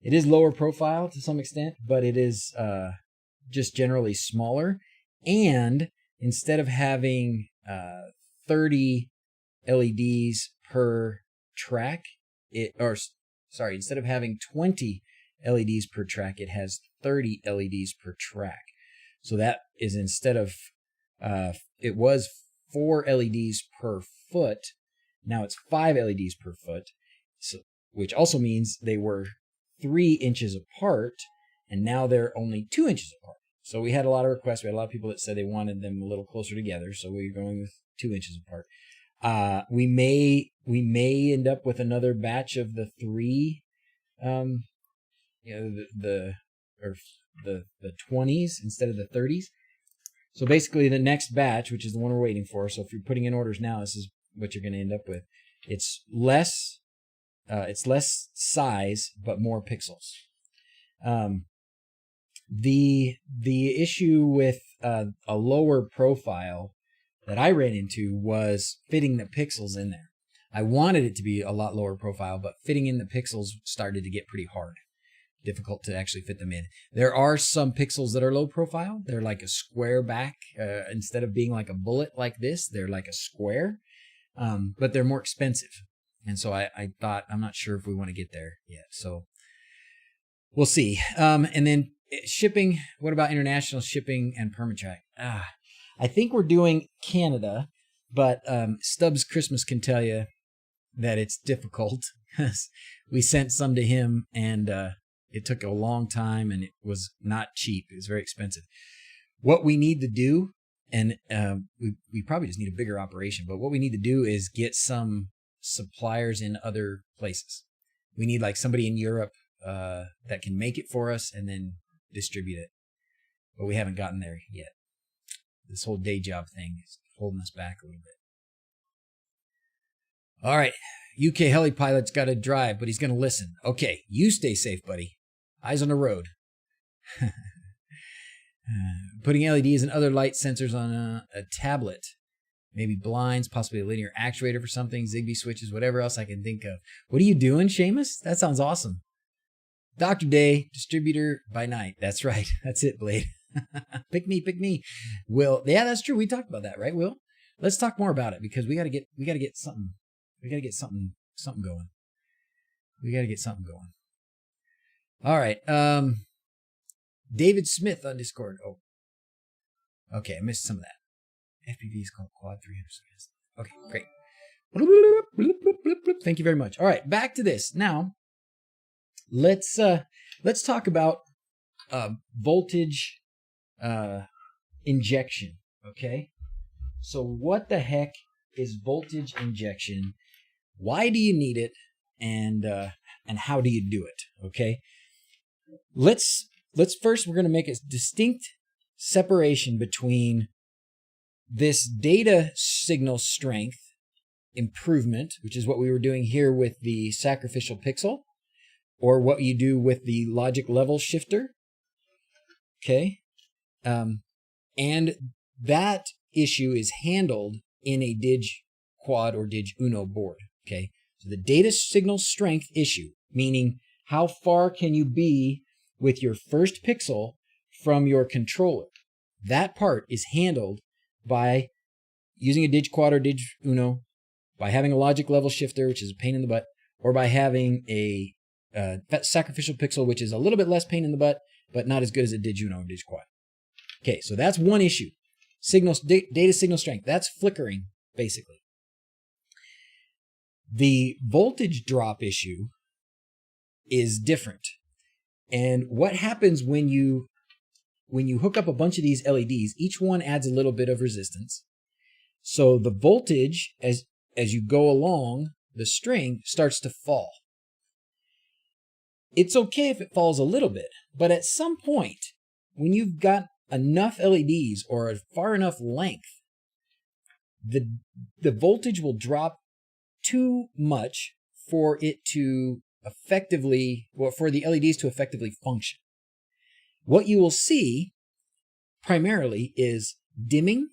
It is lower profile to some extent, but it is just generally smaller. And instead of having 30 LEDs per track, instead of having 20 LEDs per track, it has 30 LEDs per track. So that is instead of, it was 4 LEDs per foot. Now it's 5 LEDs per foot, so, which also means they were 3 inches apart, and now they're only 2 inches apart. So we had a lot of requests. We had a lot of people that said they wanted them a little closer together, so we're going with 2 inches apart. We may end up with another batch of the 3, the 20s instead of the 30s. So basically the next batch, which is the one we're waiting for, so if you're putting in orders now, this is what you're going to end up with. It's less size but more pixels. The issue with a lower profile that I ran into was fitting the pixels in there. I wanted it to be a lot lower profile, but fitting in the pixels started to get pretty hard. Difficult to actually fit them in. There are some pixels that are low profile. They're like a square back. Instead of being like a bullet like this, they're like a square. But they're more expensive. And so I thought, I'm not sure if we want to get there yet. So we'll see. And then shipping. What about international shipping and permatrack? I think we're doing Canada, but Stubbs Christmas can tell you that it's difficult. We sent some to him, and it took a long time, and it was not cheap. It was very expensive. What we need to do, and we probably just need a bigger operation, but what we need to do is get some suppliers in other places. We need like somebody in Europe that can make it for us and then distribute it. But we haven't gotten there yet. This whole day job thing is holding us back a little bit. All right. UK heli pilot's got to drive, but he's going to listen. Okay. You stay safe, buddy. Eyes on the road. Putting LEDs and other light sensors on a tablet. Maybe blinds, possibly a linear actuator for something, Zigbee switches, whatever else I can think of. What are you doing, Seamus? That sounds awesome. Dr. Day, distributor by night. That's right. That's it, Blade. Pick me. Will, yeah, that's true. We talked about that, right, Will? Let's talk more about it because we gotta get something. We gotta get something going. All right. David Smith on Discord. Oh, okay. I missed some of that. FPV is called Quad 300. Okay, great. Thank you very much. All right, back to this. Now, let's talk about voltage injection. Okay, so what the heck is voltage injection? Why do you need it? And how do you do it? Okay, let's first, we're going to make a distinct separation between this data signal strength improvement, which is what we were doing here with the sacrificial pixel, or what you do with the logic level shifter. Okay. And that issue is handled in a dig quad or dig uno board. Okay. So the data signal strength issue, meaning how far can you be with your first pixel from your controller? That part is handled by using a dig quad or dig uno, by having a logic level shifter, which is a pain in the butt, or by having a sacrificial pixel, which is a little bit less pain in the butt, but not as good as a dig uno or dig quad. Okay, so that's one issue. Data signal strength. That's flickering, basically. The voltage drop issue is different. And what happens when you hook up a bunch of these LEDs, each one adds a little bit of resistance. So the voltage, as you go along the string, starts to fall. It's okay if it falls a little bit, but at some point, when you've got enough LEDs or a far enough length, the voltage will drop too much for it to effectively, or for the LEDs to effectively function. What you will see primarily is dimming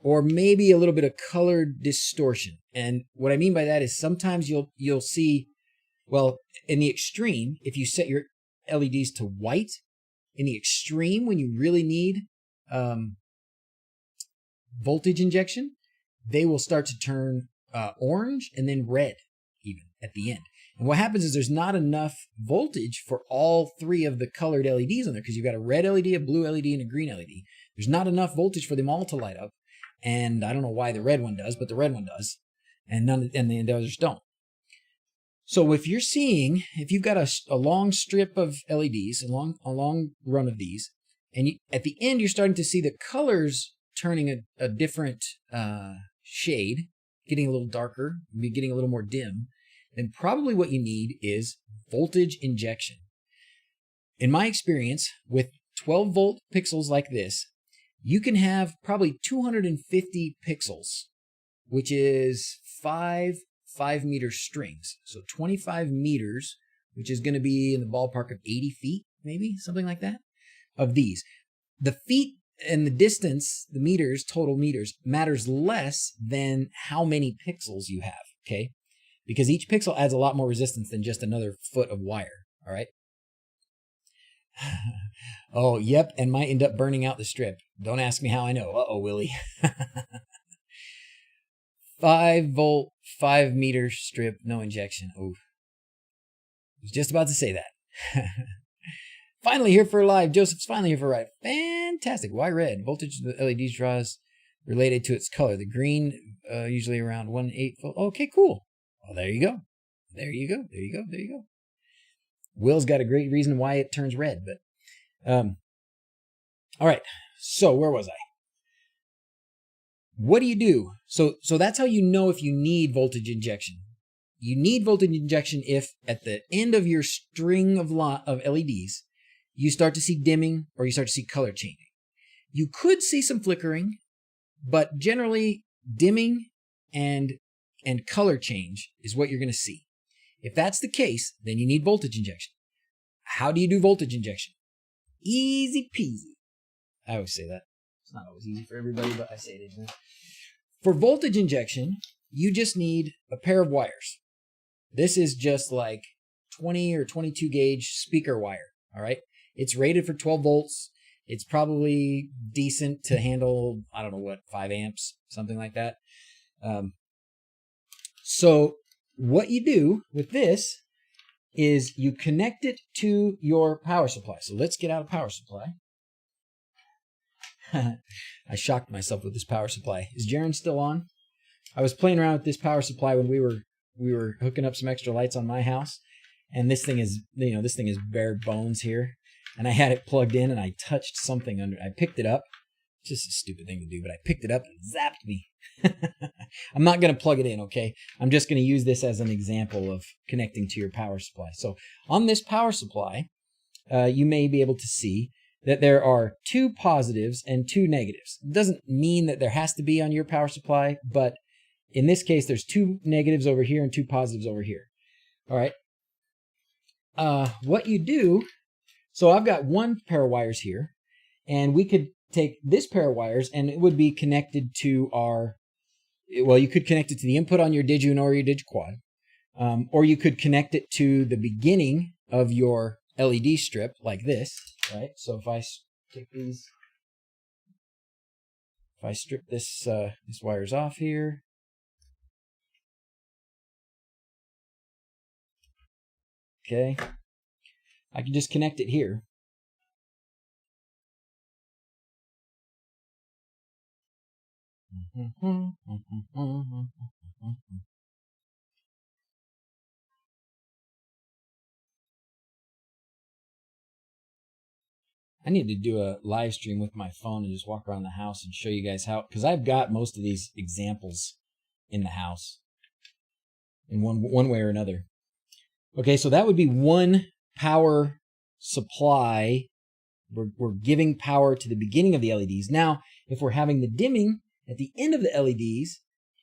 or maybe a little bit of color distortion. And what I mean by that is sometimes you'll see, well, in the extreme, if you set your LEDs to white, in the extreme, when you really need voltage injection, they will start to turn orange and then red even at the end. And what happens is there's not enough voltage for all three of the colored LEDs on there, because you've got a red LED, a blue LED, and a green LED. There's not enough voltage for them all to light up. And I don't know why the red one does, but the red one does. And the others don't. So if you've got a long strip of LEDs, a long run of these, and at the end you're starting to see the colors turning a different shade, getting a little darker, getting a little more dim, then probably what you need is voltage injection. In my experience, with 12 volt pixels like this, you can have probably 250 pixels, which is 5 meter strings. So 25 meters, which is going to be in the ballpark of 80 feet, maybe something like that, of these. The feet and the distance, the meters, total meters, matters less than how many pixels you have, okay? Because each pixel adds a lot more resistance than just another foot of wire, all right? Oh, yep, and might end up burning out the strip. Don't ask me how I know. Uh-oh, Willie. 5 volt, 5 meter strip, no injection. Oh, I was just about to say that. Finally here for live. Joseph's finally here for live. Fantastic. Why red? Voltage of the LEDs draws related to its color. The green, usually around 1/8 volt. Okay, cool. Well, there you go. There you go. There you go. There you go. Will's got a great reason why it turns red, but all right. So where was I? What do you do? So that's how you know if you need voltage injection. You need voltage injection if at the end of your string of LEDs, you start to see dimming or you start to see color changing. You could see some flickering, but generally dimming and color change is what you're going to see. If that's the case, then you need voltage injection. How do you do voltage injection? Easy peasy. I always say that. It's not always easy for everybody, but I say it anyway. For voltage injection, you just need a pair of wires. This is just like 20 or 22 gauge speaker wire, all right? It's rated for 12 volts. It's probably decent to handle, I don't know what, 5 amps, something like that. So what you do with this is you connect it to your power supply. So let's get out a power supply. I shocked myself with this power supply. Is Jaron still on? I was playing around with this power supply when we were hooking up some extra lights on my house, and this thing is, this thing is bare bones here. And I had it plugged in, and I touched something under. I picked it up. It's just a stupid thing to do, but I picked it up and it zapped me. I'm not going to plug it in, okay? I'm just going to use this as an example of connecting to your power supply. So on this power supply, you may be able to see that there are 2 positives and 2 negatives. It doesn't mean that there has to be on your power supply, but in this case, there's 2 negatives over here and 2 positives over here. All right. What you do, so I've got 1 pair of wires here, and we could take this pair of wires and it would be connected to our, well, you could connect it to the input on your DigiUno or your DigiQuad, or you could connect it to the beginning of your LED strip like this, right? So if I take these, if I strip this, these wires off here, okay, I can just connect it here. I need to do a live stream with my phone and just walk around the house and show you guys how, because I've got most of these examples in the house in one way or another. Okay, so that would be 1 power supply. We're giving power to the beginning of the LEDs. Now, if we're having the dimming at the end of the LEDs,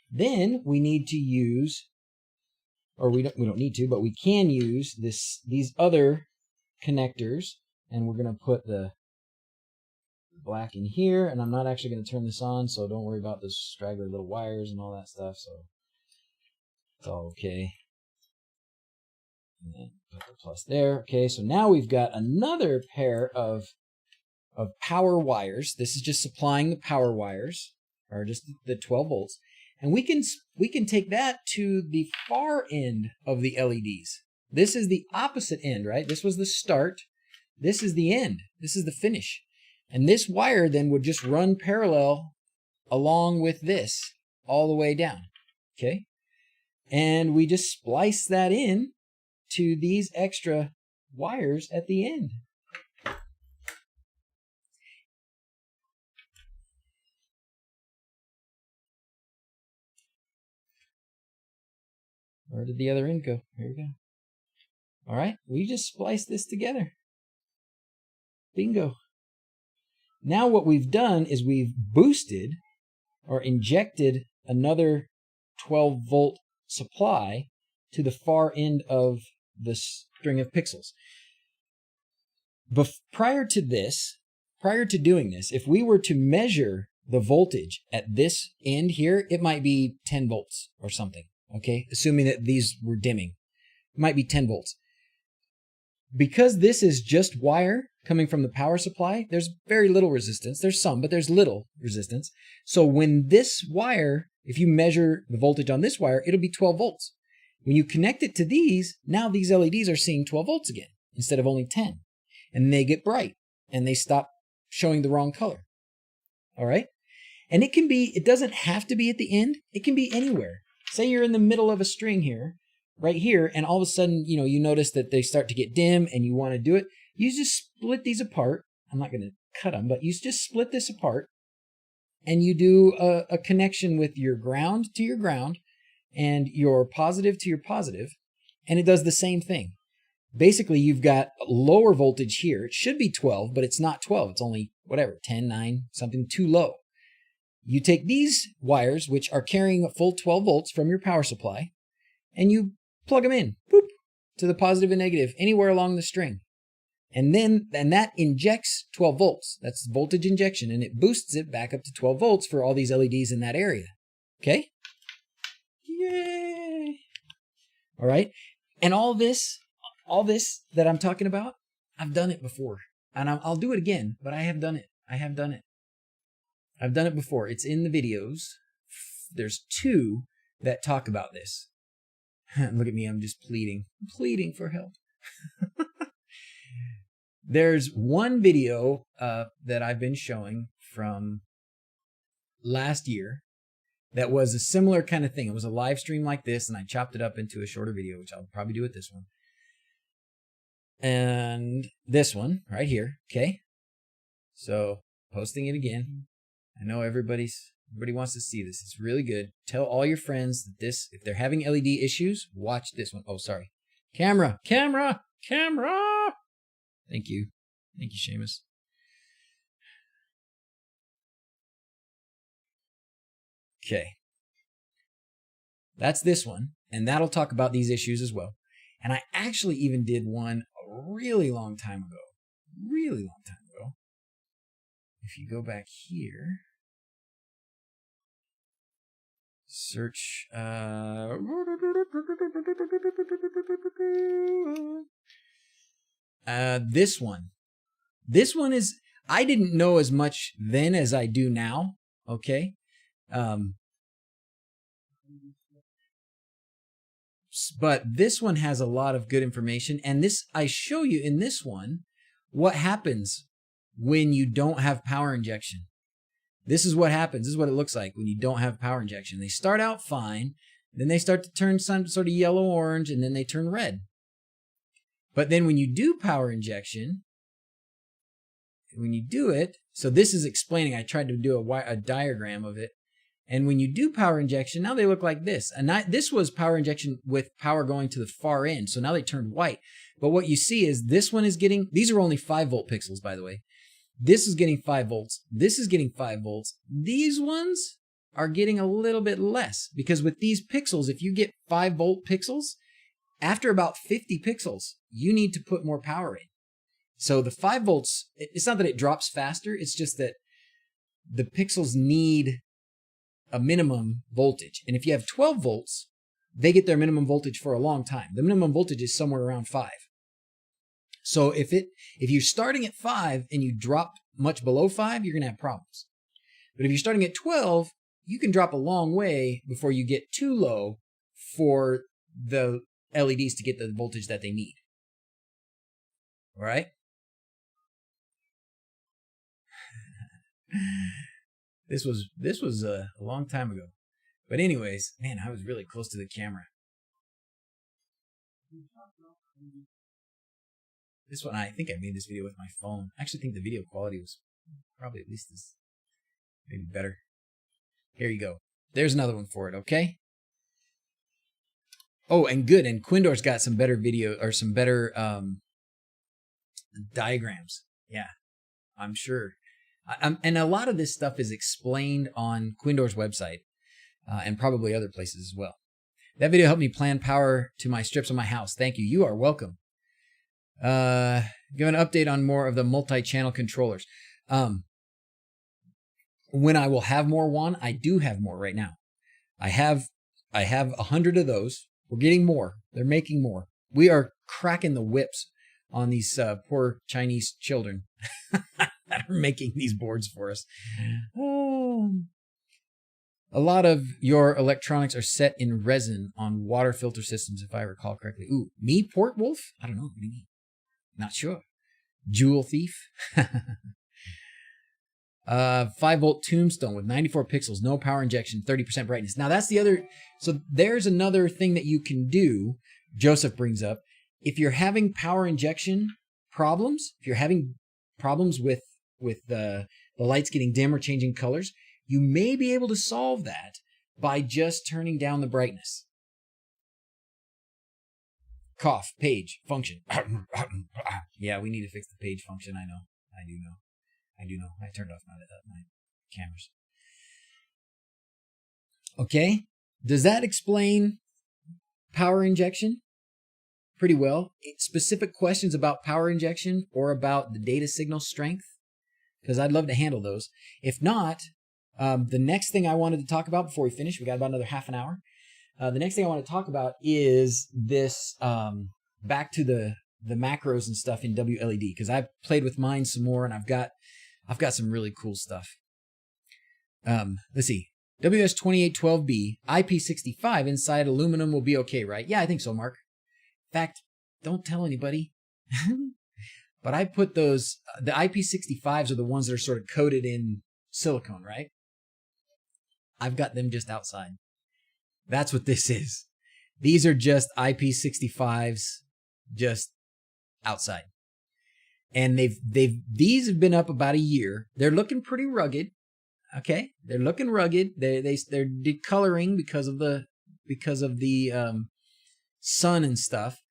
then we need to use, or we don't need to, but we can use these other connectors, and we're going to put the black in here, and I'm not actually going to turn this on, so don't worry about the straggly little wires and all that stuff, so it's all okay. And then put the plus there. Okay, so now we've got another pair of power wires. This is just supplying the power wires, or just the 12 volts. And we can take that to the far end of the LEDs. This is the opposite end, right? This was the start. This is the end. This is the finish. And this wire then would just run parallel along with this all the way down. Okay? And we just splice that in to these extra wires at the end. Where did the other end go? Here we go. All right, we just spliced this together. Bingo. Now what we've done is we've boosted or injected another 12 volt supply to the far end of the string of pixels. Prior to doing this, if we were to measure the voltage at this end here, it might be 10 volts or something, okay? Assuming that these were dimming. It might be 10 volts. Because this is just wire coming from the power supply, there's very little resistance. There's some, but there's little resistance. So when this wire, if you measure the voltage on this wire, it'll be 12 volts. When you connect it to these, now these LEDs are seeing 12 volts again, instead of only 10. And they get bright, and they stop showing the wrong color. All right? And it doesn't have to be at the end. It can be anywhere. Say you're in the middle of a string here, right here, and all of a sudden, you notice that they start to get dim and you want to do it. You just split these apart. I'm not going to cut them, but you just split this apart and you do a connection with your ground to your ground and your positive to your positive, and it does the same thing. Basically, you've got lower voltage here. It should be 12, but it's not 12. It's only, whatever, 10, 9, something too low. You take these wires, which are carrying a full 12 volts from your power supply, and you plug them in, boop, to the positive and negative, anywhere along the string. And that injects 12 volts. That's voltage injection, and it boosts it back up to 12 volts for all these LEDs in that area. Okay? Yay! All right? And all this that I'm talking about, I've done it before. And I'll do it again, but I have done it. I've done it before. It's in the videos. There's 2 that talk about this. Look at me, I'm just pleading for help. There's one video that I've been showing from last year that was a similar kind of thing. It was a live stream like this, and I chopped it up into a shorter video, which I'll probably do with this one. And this one right here, okay? So, posting it again. I know everybody wants to see this. It's really good. Tell all your friends that if they're having LED issues, watch this one. Oh, sorry. Camera. Thank you. Thank you, Seamus. Okay. That's this one. And that'll talk about these issues as well. And I actually even did one a really long time ago. Really long time ago. If you go back here, search this one. This one is, I didn't know as much then as I do now. Okay. But this one has a lot of good information. And this, I show you in this one, what happens when you don't have power injection. This is what happens. This is what it looks like when you don't have power injection. They start out fine. Then they start to turn some sort of yellow-orange, and then they turn red. But then when you do power injection, when you do it, so this is explaining, I tried to do a diagram of it. And when you do power injection, now they look like this. And this was power injection with power going to the far end. So now they turned white. But what you see is this one is getting, these are only 5-volt pixels, by the way. This is getting 5 volts. This is getting 5 volts. These ones are getting a little bit less. Because with these pixels, if you get 5-volt pixels, after about 50 pixels, you need to put more power in. So the 5 volts, it's not that it drops faster. It's just that the pixels need a minimum voltage. And if you have 12 volts, they get their minimum voltage for a long time. The minimum voltage is somewhere around 5. So if you're starting at 5 and you drop much below 5, you're going to have problems. But if you're starting at 12, you can drop a long way before you get too low for the LEDs to get the voltage that they need. All right? This was a long time ago. But anyways, man, I was really close to the camera. This one, I think I made this video with my phone. I actually think the video quality was probably at least this, maybe better. Here you go. There's another one for it, okay? Oh, and good. And Quindor's got some better video, or some better diagrams. Yeah, I'm sure. And a lot of this stuff is explained on Quindor's website and probably other places as well. That video helped me plan power to my strips on my house. Thank you. You are welcome. Give an update on more of the multi-channel controllers. When I will have more, Juan, I do have more right now. I have 100 of those. We're getting more. They're making more. We are cracking the whips on these poor Chinese children that are making these boards for us. Oh. A lot of your electronics are set in resin on water filter systems, if I recall correctly. Ooh, me, Port Wolf? I don't know. What do you mean? Not sure. Jewel Thief. 5-volt tombstone with 94 pixels, no power injection, 30% brightness. Now that's the other. So there's another thing that you can do. Joseph brings up. If you're having power injection problems, if you're having problems with the lights getting dim or changing colors, you may be able to solve that by just turning down the brightness. Cough, page, function. Yeah, we need to fix the page function. I know. I do know. I turned off my cameras. Okay. Does that explain power injection pretty well? Specific questions about power injection or about the data signal strength? Because I'd love to handle those. If not, the next thing I wanted to talk about before we finish, we got about another half an hour. The next thing I want to talk about is this, back to the macros and stuff in WLED, because I've played with mine some more and I've got some really cool stuff. Let's see. WS2812B IP65 inside aluminum will be okay, right? Yeah, I think so, Mark. In fact, don't tell anybody. But I put those, the IP65s are the ones that are sort of coated in silicone, right? I've got them just outside. That's what this is. These are just IP65s just outside. And these have been up about a year. They're looking pretty rugged. Okay. They're looking rugged. They're decoloring because of the sun and stuff,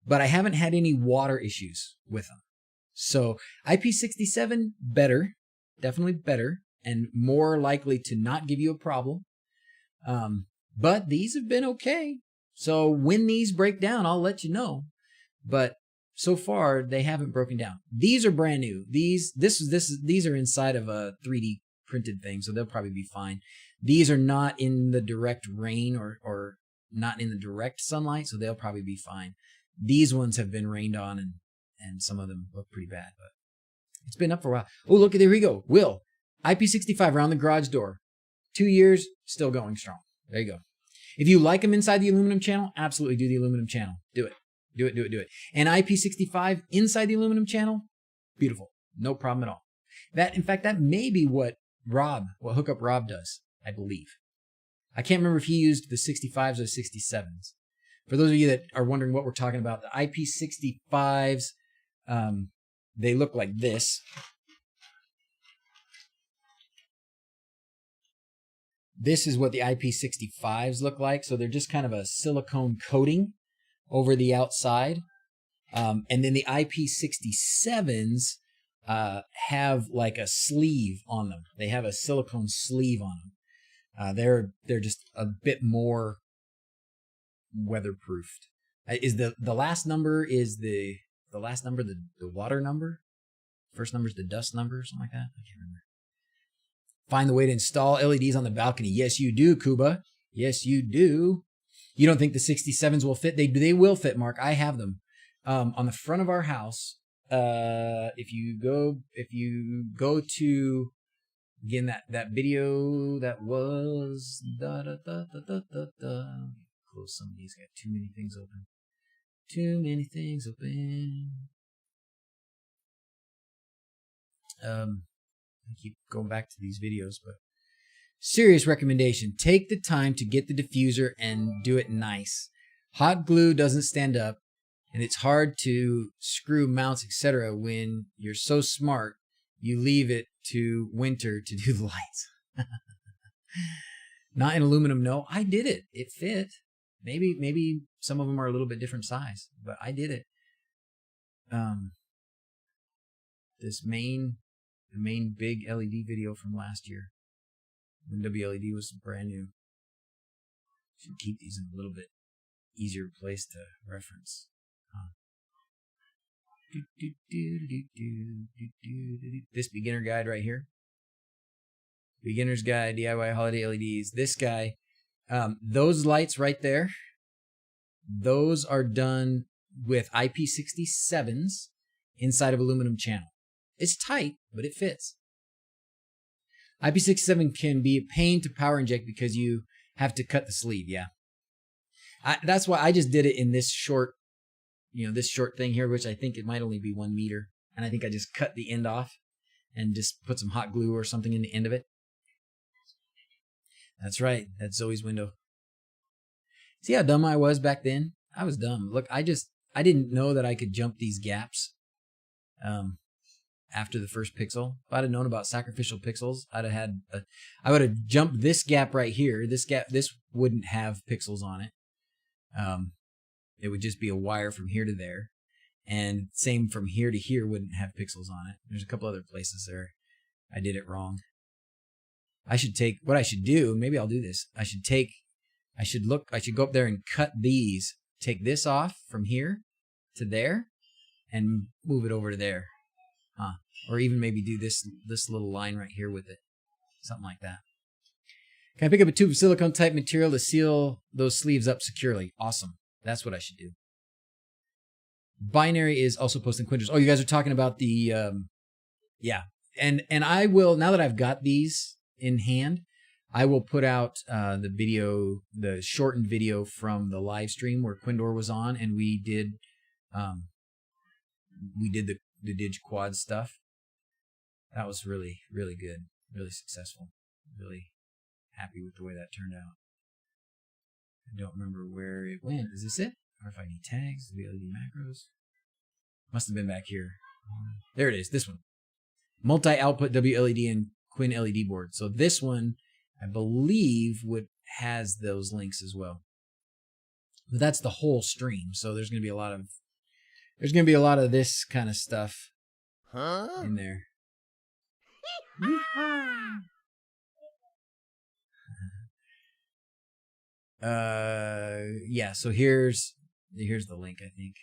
but I haven't had any water issues with them. So IP67, better, definitely better, and more likely to not give you a problem. But these have been okay. So when these break down, I'll let you know. But so far, they haven't broken down. These are brand new. These are inside of a 3D printed thing, so they'll probably be fine. These are not in the direct rain or not in the direct sunlight, so they'll probably be fine. These ones have been rained on, and some of them look pretty bad, but it's been up for a while. Oh, look, there we go. Will, IP65 around the garage door. 2 years, still going strong. There you go. If you like them inside the aluminum channel, absolutely do the aluminum channel. Do it. Do it, do it, do it. And IP65 inside the aluminum channel, beautiful. No problem at all. In fact, that may be what Hookup Rob does, I believe. I can't remember if he used the 65s or 67s. For those of you that are wondering what we're talking about, the IP65s, they look like this. This is what the IP65s look like. So they're just kind of a silicone coating over the outside. And then the IP67s have like a sleeve on them. They have a silicone sleeve on them. They're just a bit more weatherproofed. Is the last number the water number? First number is the dust number or something like that? I can't remember. Find the way to install LEDs on the balcony. Yes, you do, Kuba. Yes, you do. You don't think the 67s will fit? They will fit, Mark. I have them. On the front of our house, if you go to, again, that video that was close some of these. Got too many things open. Too many things open. I keep going back to these videos, but serious recommendation. Take the time to get the diffuser and do it nice. Hot glue doesn't stand up, and it's hard to screw mounts, etc. when you're so smart you leave it to winter to do the lights. Not in aluminum, no. I did it. It fit. Maybe some of them are a little bit different size, but I did it. The main big LED video from last year, when WLED was brand new. Should keep these in a little bit easier place to reference. This beginner guide right here. Beginner's Guide, DIY Holiday LEDs. This guy, those lights right there, those are done with IP67s inside of aluminum channel. It's tight, but it fits. IP67 can be a pain to power inject because you have to cut the sleeve, yeah. That's why I just did it in this short, this short thing here, which I think it might only be 1 meter. And I think I just cut the end off and just put some hot glue or something in the end of it. That's right. That's Zoe's window. See how dumb I was back then? I was dumb. Look, I didn't know that I could jump these gaps after the first pixel. If I'd have known about sacrificial pixels, I would have jumped this gap right here. This wouldn't have pixels on it. It would just be a wire from here to there. And same from here to here wouldn't have pixels on it. There's a couple other places there I did it wrong. What I should do, maybe I'll do this. I should go up there and cut these, take this off from here to there and move it over to there. Or even maybe do this little line right here with it. Something like that. Can I pick up a tube of silicone type material to seal those sleeves up securely? Awesome. That's what I should do. Binary is also posting quinters. Oh, you guys are talking about the, yeah. And I will, now that I've got these in hand, I will put out the video, the shortened video from the live stream where Quindor was on, and we did the Dig Quad stuff. That was really, really good, really successful. Really happy with the way that turned out. I don't remember where it went. Is this it? RFID tags, WLED macros. Must have been back here. There it is. This one. Multi-output WLED and Quinn LED board. So this one, I believe, has those links as well. But that's the whole stream. So there's going to be a lot of this kind of stuff in there. Yeah, so here's the link, I think.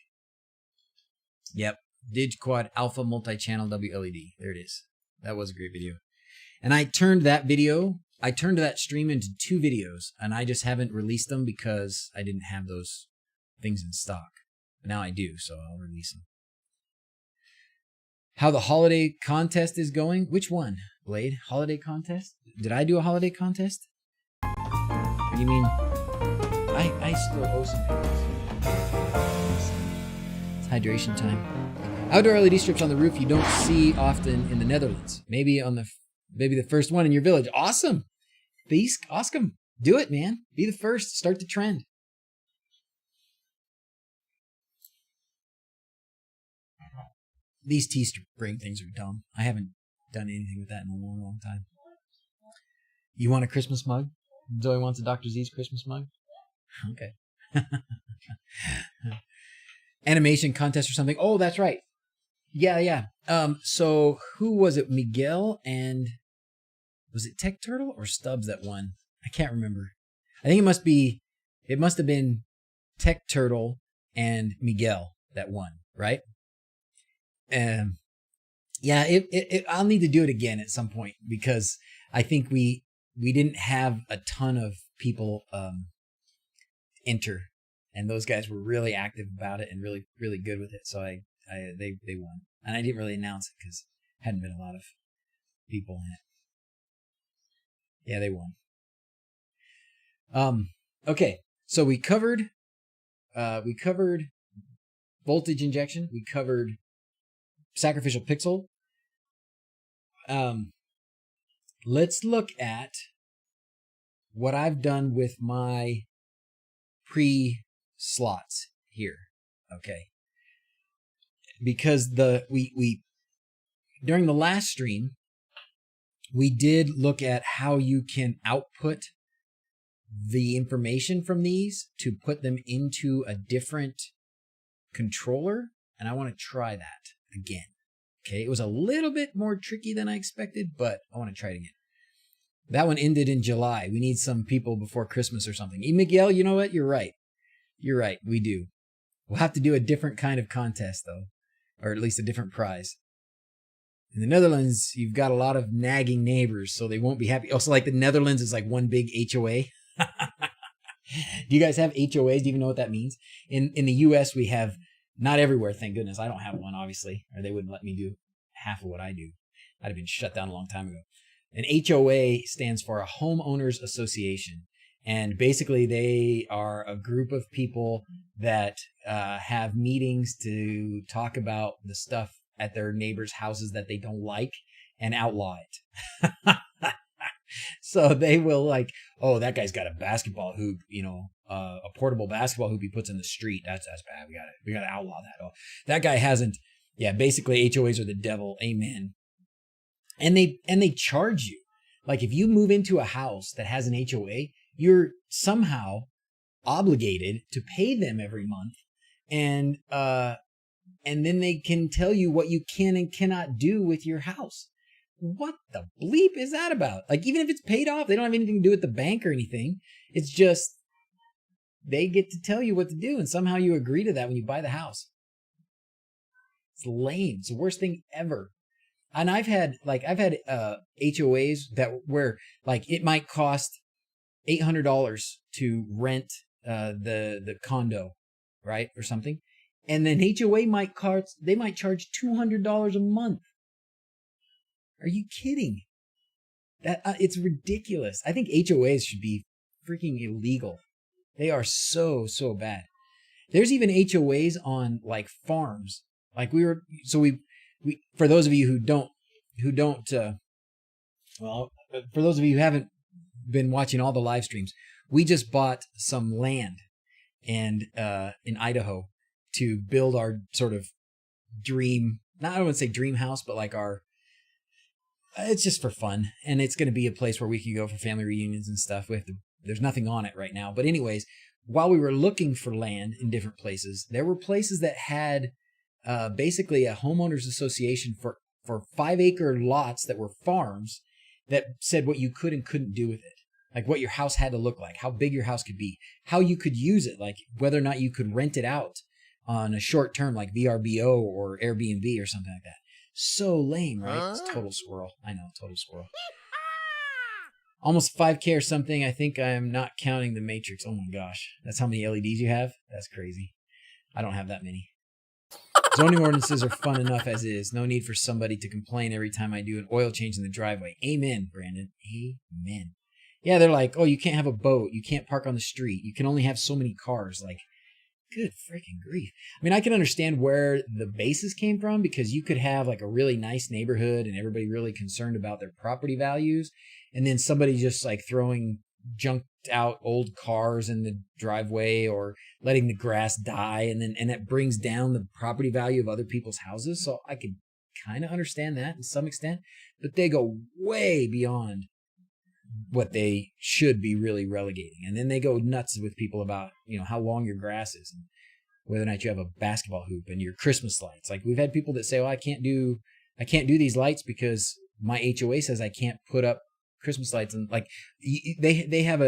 Yep. DigQuad Alpha Multi-Channel WLED. There it is. That was a great video. And I turned that stream into 2 videos, and I just haven't released them because I didn't have those things in stock. But now I do, so I'll release them. How the holiday contest is going? Which one, Blade? Holiday contest? Did I do a holiday contest? Or you mean I still owe some papers. It's hydration time. Outdoor LED strips on the roof you don't see often in the Netherlands. Maybe the first one in your village. Awesome. Awesome. Do it, man. Be the first. Start the trend. These T-string things are dumb. I haven't done anything with that in a long, long time. You want a Christmas mug? Zoe wants a DrZzs Christmas mug? Okay. Animation contest or something. Oh, that's right. Yeah. So who was it? Miguel and... Was it Tech Turtle or Stubbs that won? I can't remember. I think it must have been Tech Turtle and Miguel that won, right? Yeah, I'll need to do it again at some point because I think we didn't have a ton of people enter, and those guys were really active about it and really, really good with it. So they won, and I didn't really announce it because hadn't been a lot of people in it. Yeah, they won. Okay, so we covered voltage injection. We covered sacrificial pixel. Let's look at what I've done with my pre-slots here. Okay, because we during the last stream, we did look at how you can output the information from these to put them into a different controller, and I want to try that again. Okay, it was a little bit more tricky than I expected, but I want to try it again. That one ended in July. We need some people before Christmas or something. Miguel, you know what? You're right. You're right. We do. We'll have to do a different kind of contest, though, or at least a different prize. In the Netherlands, you've got a lot of nagging neighbors, so they won't be happy. Also, like the Netherlands is like one big HOA. Do you guys have HOAs? Do you even know what that means? In the US, we have, not everywhere, thank goodness. I don't have one, obviously, or they wouldn't let me do half of what I do. I'd have been shut down a long time ago. An HOA stands for a homeowners association. And basically, they are a group of people that have meetings to talk about the stuff at their neighbors' houses that they don't like and outlaw it. So they will like, oh, that guy's got a basketball hoop, a portable basketball hoop he puts in the street. That's bad. We gotta outlaw that. Oh, that guy hasn't. Yeah, basically HOAs are the devil. Amen. And they charge you. Like if you move into a house that has an HOA, you're somehow obligated to pay them every month, and then they can tell you what you can and cannot do with your house. What the bleep is that about? Like, even if it's paid off, they don't have anything to do with the bank or anything. It's just they get to tell you what to do, and somehow you agree to that when you buy the house. It's lame. It's the worst thing ever. And I've had HOAs where like it might cost $800 to rent the condo, right, or something, and then HOA might charge $200 a month. Are you kidding? That it's ridiculous. I think HOAs should be freaking illegal. They are so bad. There's even HOAs on like farms. Like we for those of you who don't for those of you who haven't been watching all the live streams, we just bought some land and in Idaho to build our sort of dream, I don't want to say dream house, but like it's just for fun. And it's going to be a place where we can go for family reunions and stuff. There's nothing on it right now. But anyways, while we were looking for land in different places, there were places that had basically a homeowners association for 5-acre lots that were farms that said what you could and couldn't do with it. like what your house had to look like, how big your house could be, how you could use it, like whether or not you could rent it out on a short term like VRBO or Airbnb or something like that. So lame, right? It's total squirrel. I know, total squirrel. Almost 5K or something. I think I'm not counting the matrix. Oh my gosh. That's how many LEDs you have? That's crazy. I don't have that many. Zoning ordinances are fun enough as is. No need for somebody to complain every time I do an oil change in the driveway. Amen, Brandon. Amen. Yeah, they're like, oh, you can't have a boat. You can't park on the street. You can only have so many cars. Like, good freaking grief. I mean, I can understand where the basis came from, because you could have like a really nice neighborhood and everybody really concerned about their property values. And then somebody just like throwing junked out old cars in the driveway or letting the grass die. And that brings down the property value of other people's houses. So I could kind of understand that to some extent, but they go way beyond what they should be really relegating. And then they go nuts with people about, you know, how long your grass is and whether or not you have a basketball hoop and your Christmas lights. Like we've had people that say, well, I can't do these lights because my HOA says I can't put up Christmas lights. And like they have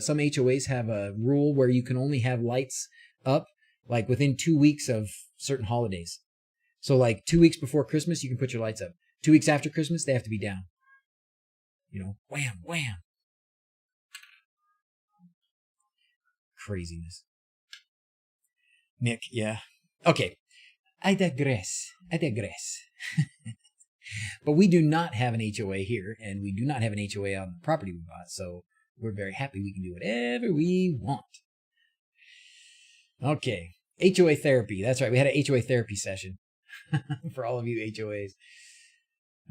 some HOAs have a rule where you can only have lights up like within 2 weeks of certain holidays. So like 2 weeks before Christmas, you can put your lights up. 2 weeks after Christmas, they have to be down. You know, wham, wham. Craziness. Nick, yeah. Okay. I digress. But we do not have an HOA here, and we do not have an HOA on the property we bought, so we're very happy we can do whatever we want. Okay. HOA therapy. That's right. We had an HOA therapy session for all of you HOAs.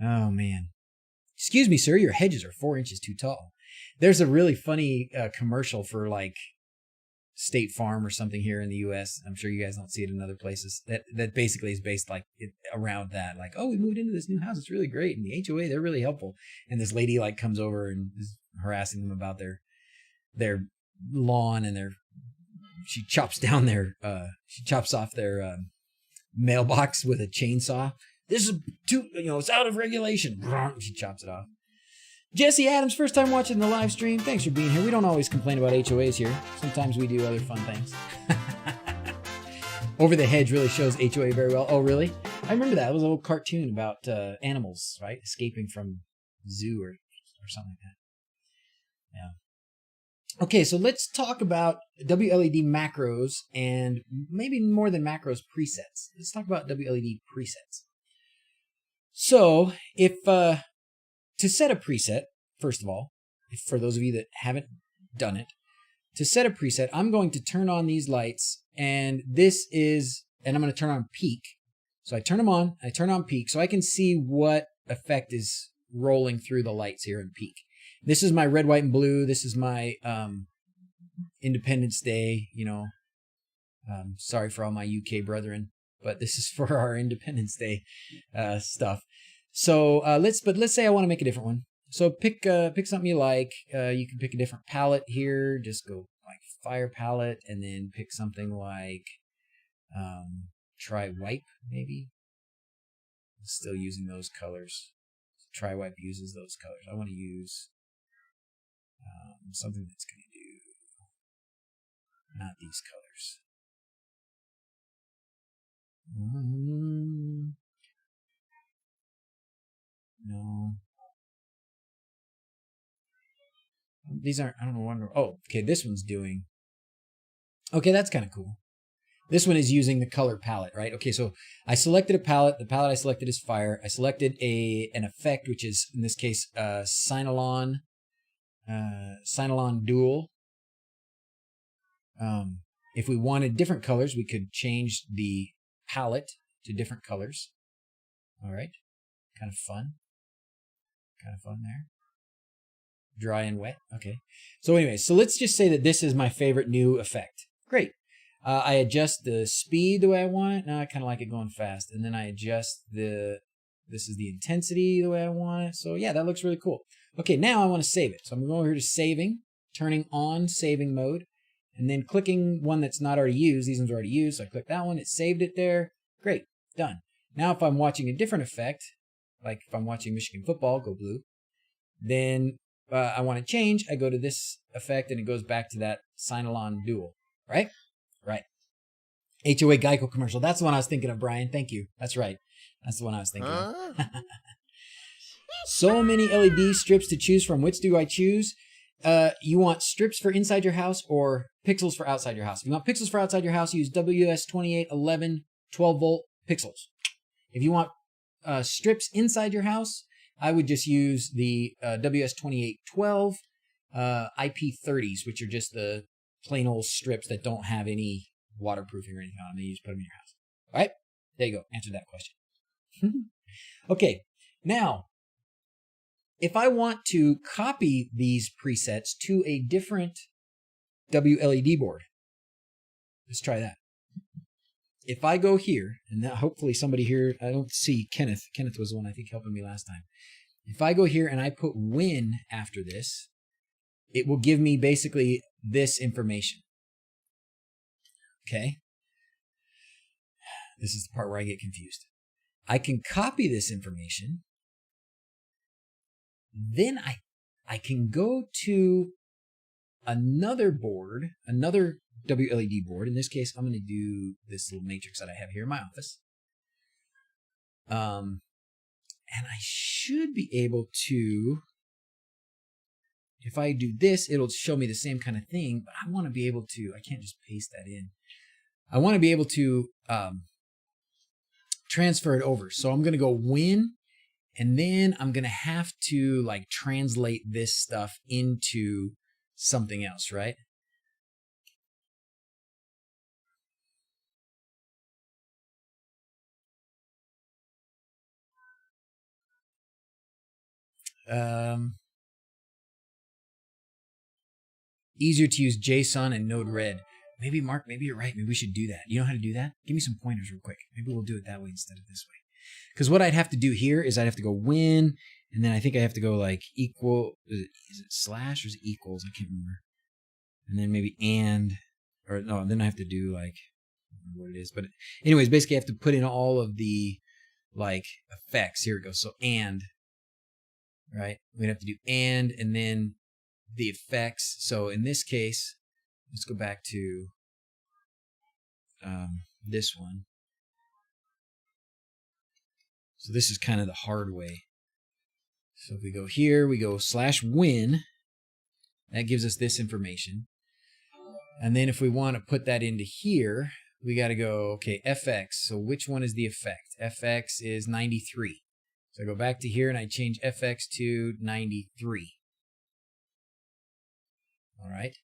Oh, man. Excuse me, sir, your hedges are 4 inches too tall. There's a really funny commercial for like State Farm or something here in the U.S. I'm sure you guys don't see it in other places. That basically is based like around that. Like, oh, we moved into this new house. It's really great. And the HOA, they're really helpful. And this lady like comes over and is harassing them about their lawn and she chops off their mailbox with a chainsaw. This is it's out of regulation. She chops it off. Jesse Adams, first time watching the live stream. Thanks for being here. We don't always complain about HOAs here. Sometimes we do other fun things. Over the Hedge really shows HOA very well. Oh, really? I remember that. It was an old cartoon about animals, right? Escaping from zoo or something like that. Yeah. Okay, so let's talk about WLED macros and maybe more than macros, presets. Let's talk about WLED presets. So if to set a preset, first of all, for those of you that haven't done it, to set a preset, I'm going to turn on these lights, and I'm going to turn on peak. So I turn them on, I turn on peak, so I can see what effect is rolling through the lights here in peak. This is my red, white, and blue. This is my Independence Day, sorry for all my UK brethren, but this is for our Independence Day stuff. So let's say I want to make a different one. So pick something you like. You can pick a different palette here. Just go like fire palette, and then pick something like try wipe maybe. Still using those colors. Try wipe uses those colors. I want to use something that's going to do not these colors. No. These aren't, I don't know. Oh, okay. This one's doing. Okay, that's kind of cool. This one is using the color palette, right? Okay, so I selected a palette. The palette I selected is fire. I selected an effect, which is, in this case, Synalon Dual. If we wanted different colors, we could change the palette to different colors. All right. Kind of fun there. Dry and wet. Okay. So anyway, so let's just say that this is my favorite new effect. Great. I adjust the speed the way I want it. Now I kind of like it going fast. And then I adjust this is the intensity the way I want it. So yeah, that looks really cool. Okay, now I want to save it. So I'm going over here to saving, turning on saving mode, and then clicking one that's not already used. These ones are already used. So I click that one. It saved it there. Great. Done. Now if I'm watching a different effect, like if I'm watching Michigan football, go blue, then I want to change, I go to this effect and it goes back to that Sinalon dual, right? Right. HOA Geico commercial. That's the one I was thinking of, Brian. Thank you. That's right. That's the one I was thinking of. So many LED strips to choose from. Which do I choose? You want strips for inside your house or pixels for outside your house? If you want pixels for outside your house, use WS2811 12 volt pixels. If you want strips inside your house, I would just use the WS2812 IP30s, which are just the plain old strips that don't have any waterproofing or anything on them. You just put them in your house. All right? There you go. Answered that question. Okay. Now, if I want to copy these presets to a different WLED board, let's try that. If I go here, and now hopefully somebody here, I don't see Kenneth. Kenneth was the one I think helping me last time. If I go here and I put win after this, it will give me basically this information. Okay? This is the part where I get confused. I can copy this information. Then I can go to another board, another WLED board. In this case, I'm going to do this little matrix that I have here in my office. And I should be able to, if I do this, it'll show me the same kind of thing, but I want to be able to, I can't just paste that in. I want to be able to transfer it over. So I'm going to go win, and then I'm going to have to like translate this stuff into something else, right? Easier to use JSON and Node-RED. Maybe, Mark, maybe you're right. Maybe we should do that. You know how to do that? Give me some pointers real quick. Maybe we'll do it that way instead of this way. Because what I'd have to do here is I'd have to go win, and then I think I have to go like equal. Is it slash or is it equals? I can't remember. And then maybe and, or no, then I have to do like, I don't remember what it is. But anyways, basically I have to put in all of the like effects. Here it goes. So and, right? We'd have to do and then the effects. So in this case, let's go back to this one. So this is kind of the hard way. So if we go here, we go /win. That gives us this information. And then if we want to put that into here, we got to go, okay, FX. So which one is the effect? FX is 93. So I go back to here and I change FX to 93. All right.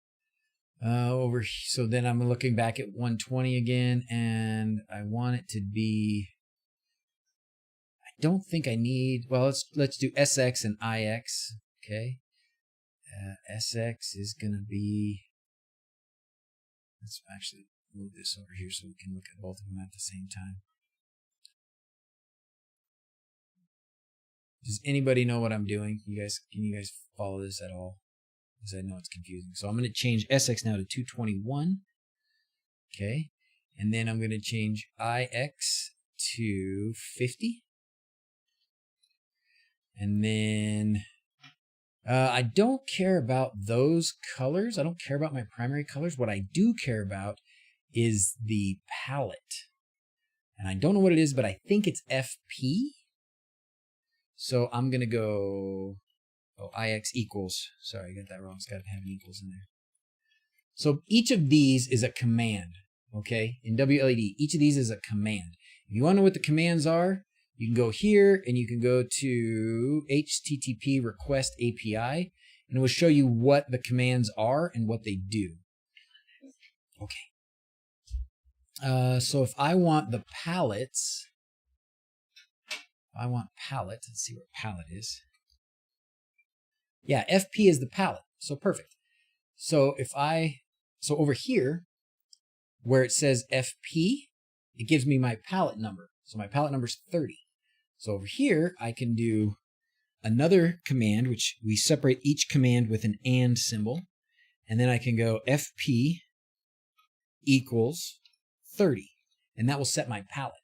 So then I'm looking back at 120 again, and I want it to be, I don't think I need, well, let's do SX and IX, okay? SX is going to be, let's actually move this over here so we can look at both of them at the same time. Does anybody know what I'm doing? Can you guys follow this at all? Because I know it's confusing. So I'm going to change SX now to 221. Okay. And then I'm going to change IX to 50. And then I don't care about those colors. I don't care about my primary colors. What I do care about is the palette. And I don't know what it is, but I think it's FP. So I'm going to go... Oh, IX equals. Sorry, I got that wrong. It's got to have an equals in there. So each of these is a command, okay? In WLED, each of these is a command. If you want to know what the commands are, you can go here and you can go to HTTP request API, and it will show you what the commands are and what they do. Okay. So if I want the palettes, let's see what palette is. Yeah, FP is the palette. So perfect. So so over here, where it says FP, it gives me my palette number. So my palette number is 30. So over here, I can do another command, which we separate each command with an AND symbol. And then I can go FP equals 30. And that will set my palette.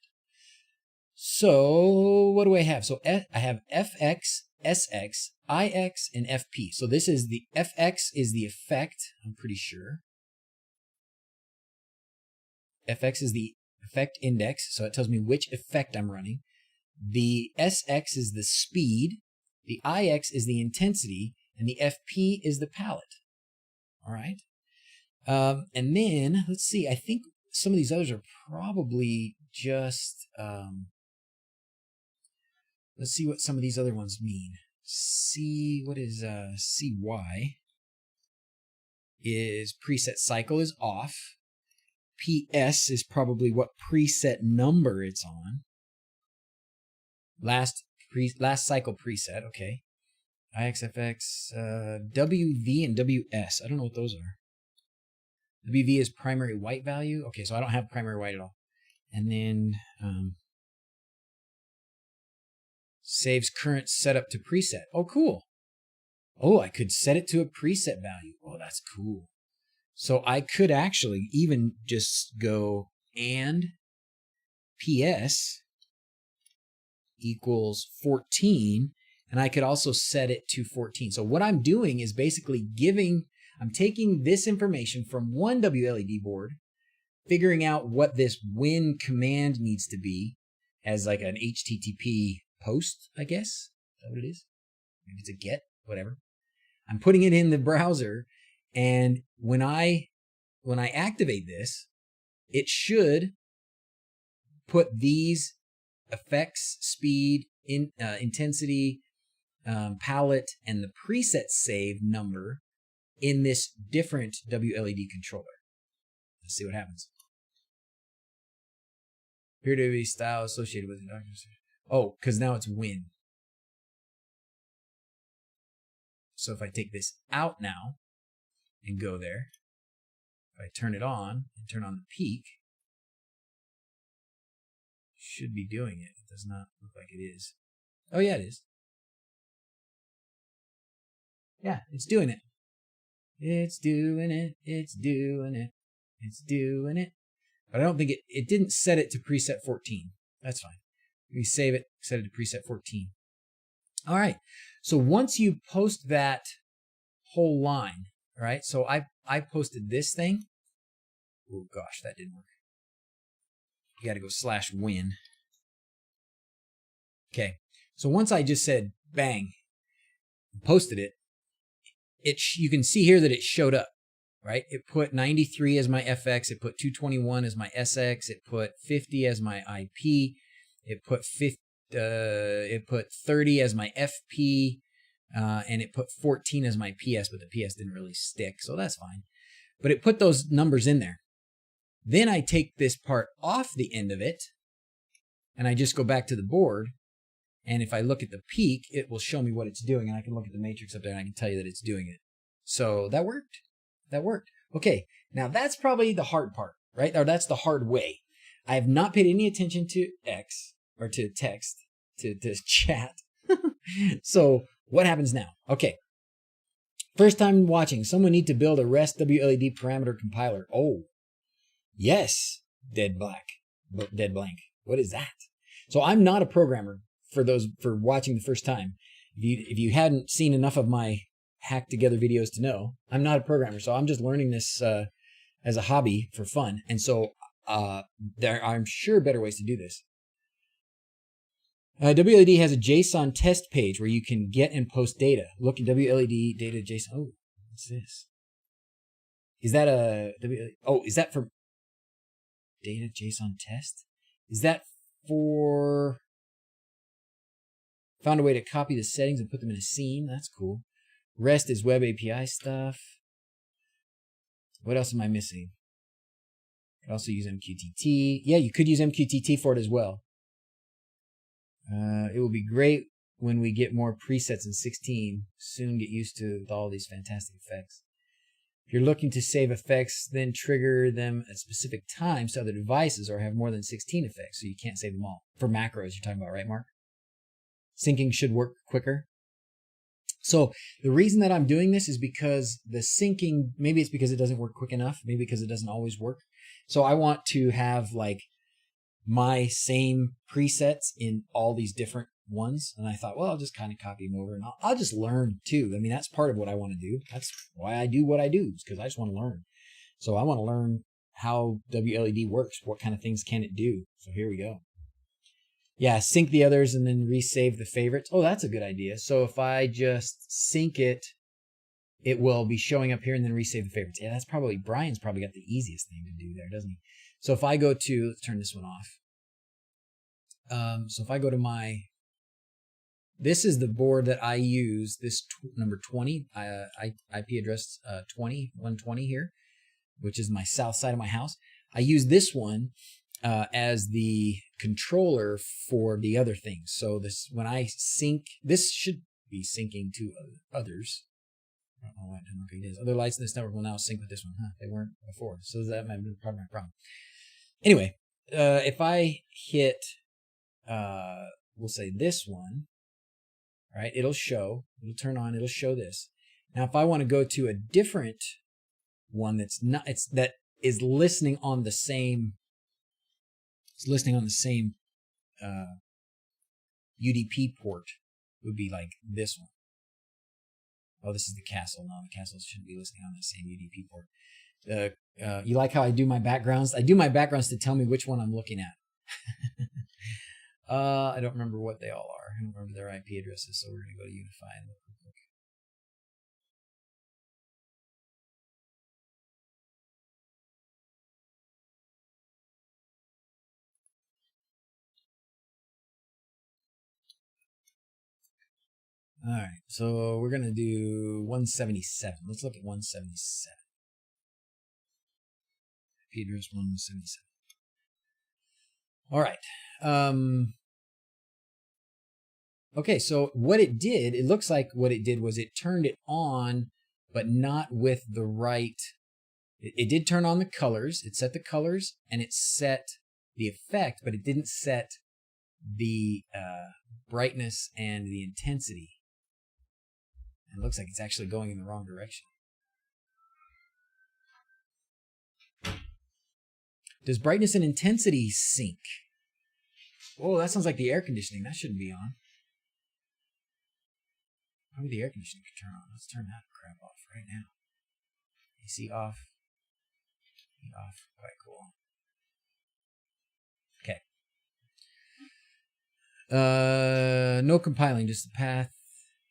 So what do I have? So I have FX, SX, IX, and FP. So this is the FX is the effect, I'm pretty sure. FX is the effect index, so it tells me which effect I'm running. The SX is the speed, the IX is the intensity, and the FP is the palette. All right. And then, let's see, I think some of these others are probably just, let's see what some of these other ones mean. What is CY? Is preset cycle is off. PS is probably what preset number it's on. Last cycle preset, okay. IXFX, WV and WS. I don't know what those are. WV is primary white value. Okay, so I don't have primary white at all. And then saves current setup to preset. Oh, cool. Oh, I could set it to a preset value. Oh, that's cool. So I could actually even just go and PS equals 14, and I could also set it to 14. So what I'm doing is basically I'm taking this information from one WLED board, figuring out what this win command needs to be as like an HTTP post, I guess. Is that what it is? Maybe it's a get, whatever. I'm putting it in the browser, and when I activate this, it should put these effects, speed, intensity, palette, and the preset save number in this different WLED controller. Let's see what happens. Appear to be style associated with it. Oh, because now it's win. So if I take this out now and go there, if I turn it on and turn on the peak, should be doing it. It does not look like it is. Oh yeah, it is. Yeah, it's doing it. It's doing it. It's doing it. It's doing it. But I don't think it didn't set it to preset 14. That's fine. We save it, set it to preset 14. All right. So once you post that whole line, all right, so I posted this thing. Oh gosh, that didn't work. You got to go /win. Okay. So once I just said bang, posted it, you can see here that it showed up, right? It put 93 as my FX. It put 221 as my SX. It put 50 as my IP. It put 30 as my FP. And it put 14 as my PS, but the PS didn't really stick, so that's fine. But it put those numbers in there. Then I take this part off the end of it, and I just go back to the board, and if I look at the peak, it will show me what it's doing, and I can look at the matrix up there, and I can tell you that it's doing it. So that worked. That worked. Okay, now that's probably the hard part, right? Or that's the hard way. I have not paid any attention to X, or to text, to chat. So what happens now? Okay. First time watching, someone need to build a REST WLED parameter compiler. Oh, yes, dead blank. What is that? So I'm not a programmer for watching the first time. If you hadn't seen enough of my hack together videos to know, I'm not a programmer. So I'm just learning this as a hobby for fun. And so there are, I'm sure, better ways to do this. WLED has a JSON test page where you can get and post data. Look at WLED data JSON. Oh, what's this? Is that a WLED? Oh, is that for data JSON test? Is that for found a way to copy the settings and put them in a scene? That's cool. REST is web API stuff. What else am I missing? You could also use MQTT. Yeah, you could use MQTT for it as well. It will be great when we get more presets in 16. Soon get used to all these fantastic effects. If you're looking to save effects, then trigger them at specific times to other devices or have more than 16 effects, so you can't save them all. For macros, you're talking about, right, Mark? Syncing should work quicker. So the reason that I'm doing this is because the syncing, maybe it's because it doesn't work quick enough, maybe because it doesn't always work. So I want to have like my same presets in all these different ones. And I thought, well, I'll just kind of copy them over and I'll just learn too. I mean, that's part of what I want to do. That's why I do what I do, because I just want to learn. So I want to learn how WLED works. What kind of things can it do? So here we go. Yeah, sync the others and then resave the favorites. Oh, that's a good idea. So if I just sync it, it will be showing up here and then resave the favorites. Yeah, that's probably, Brian's probably got the easiest thing to do there, doesn't he? So if I go to, let's turn this one off. So if I go to this is the board that I use, this number 20, IP address 120 here, which is my south side of my house. I use this one as the controller for the other things. So this, when I sync, this should be syncing to others. I don't know why it is. Other lights in this network will now sync with this one. Huh? They weren't before. So that might have been part of my problem. Anyway, if I hit, we'll say this one, right? It'll turn on, it'll show this. Now, if I want to go to a different one that is listening on the same, UDP port, would be like this one. Oh, this is the castle. No, the castle shouldn't be listening on the same UDP port. You like how I do my backgrounds? I do my backgrounds to tell me which one I'm looking at. I don't remember what they all are. I don't remember their IP addresses, so we're going to go to Unify and look real quick. All right, so we're going to do 177. Let's look at 177. IP address 177. All right. Okay, so what it did, it looks like what it did was it turned it on, but not with the right. It did turn on the colors. It set the colors and it set the effect, but it didn't set the brightness and the intensity. And it looks like it's actually going in the wrong direction. Does brightness and intensity sync? Oh, that sounds like the air conditioning. That shouldn't be on. Maybe the air conditioning could turn on. Let's turn that crap off right now. AC off. Heat off. Quite cool. Okay. No compiling, just the path.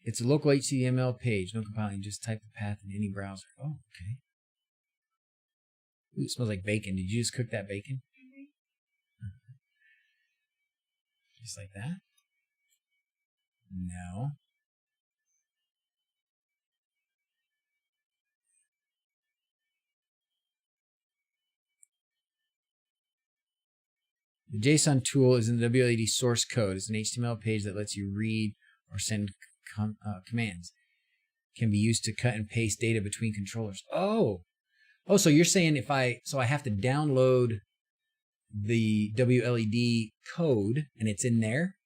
It's a local HTML page. No compiling, just type the path in any browser. Oh, okay. Ooh, it smells like bacon. Did you just cook that bacon? Just like that? No. The JSON tool is in the WLED source code. It's an HTML page that lets you read or send commands. Can be used to cut and paste data between controllers. Oh, so you're saying I have to download the WLED code and it's in there?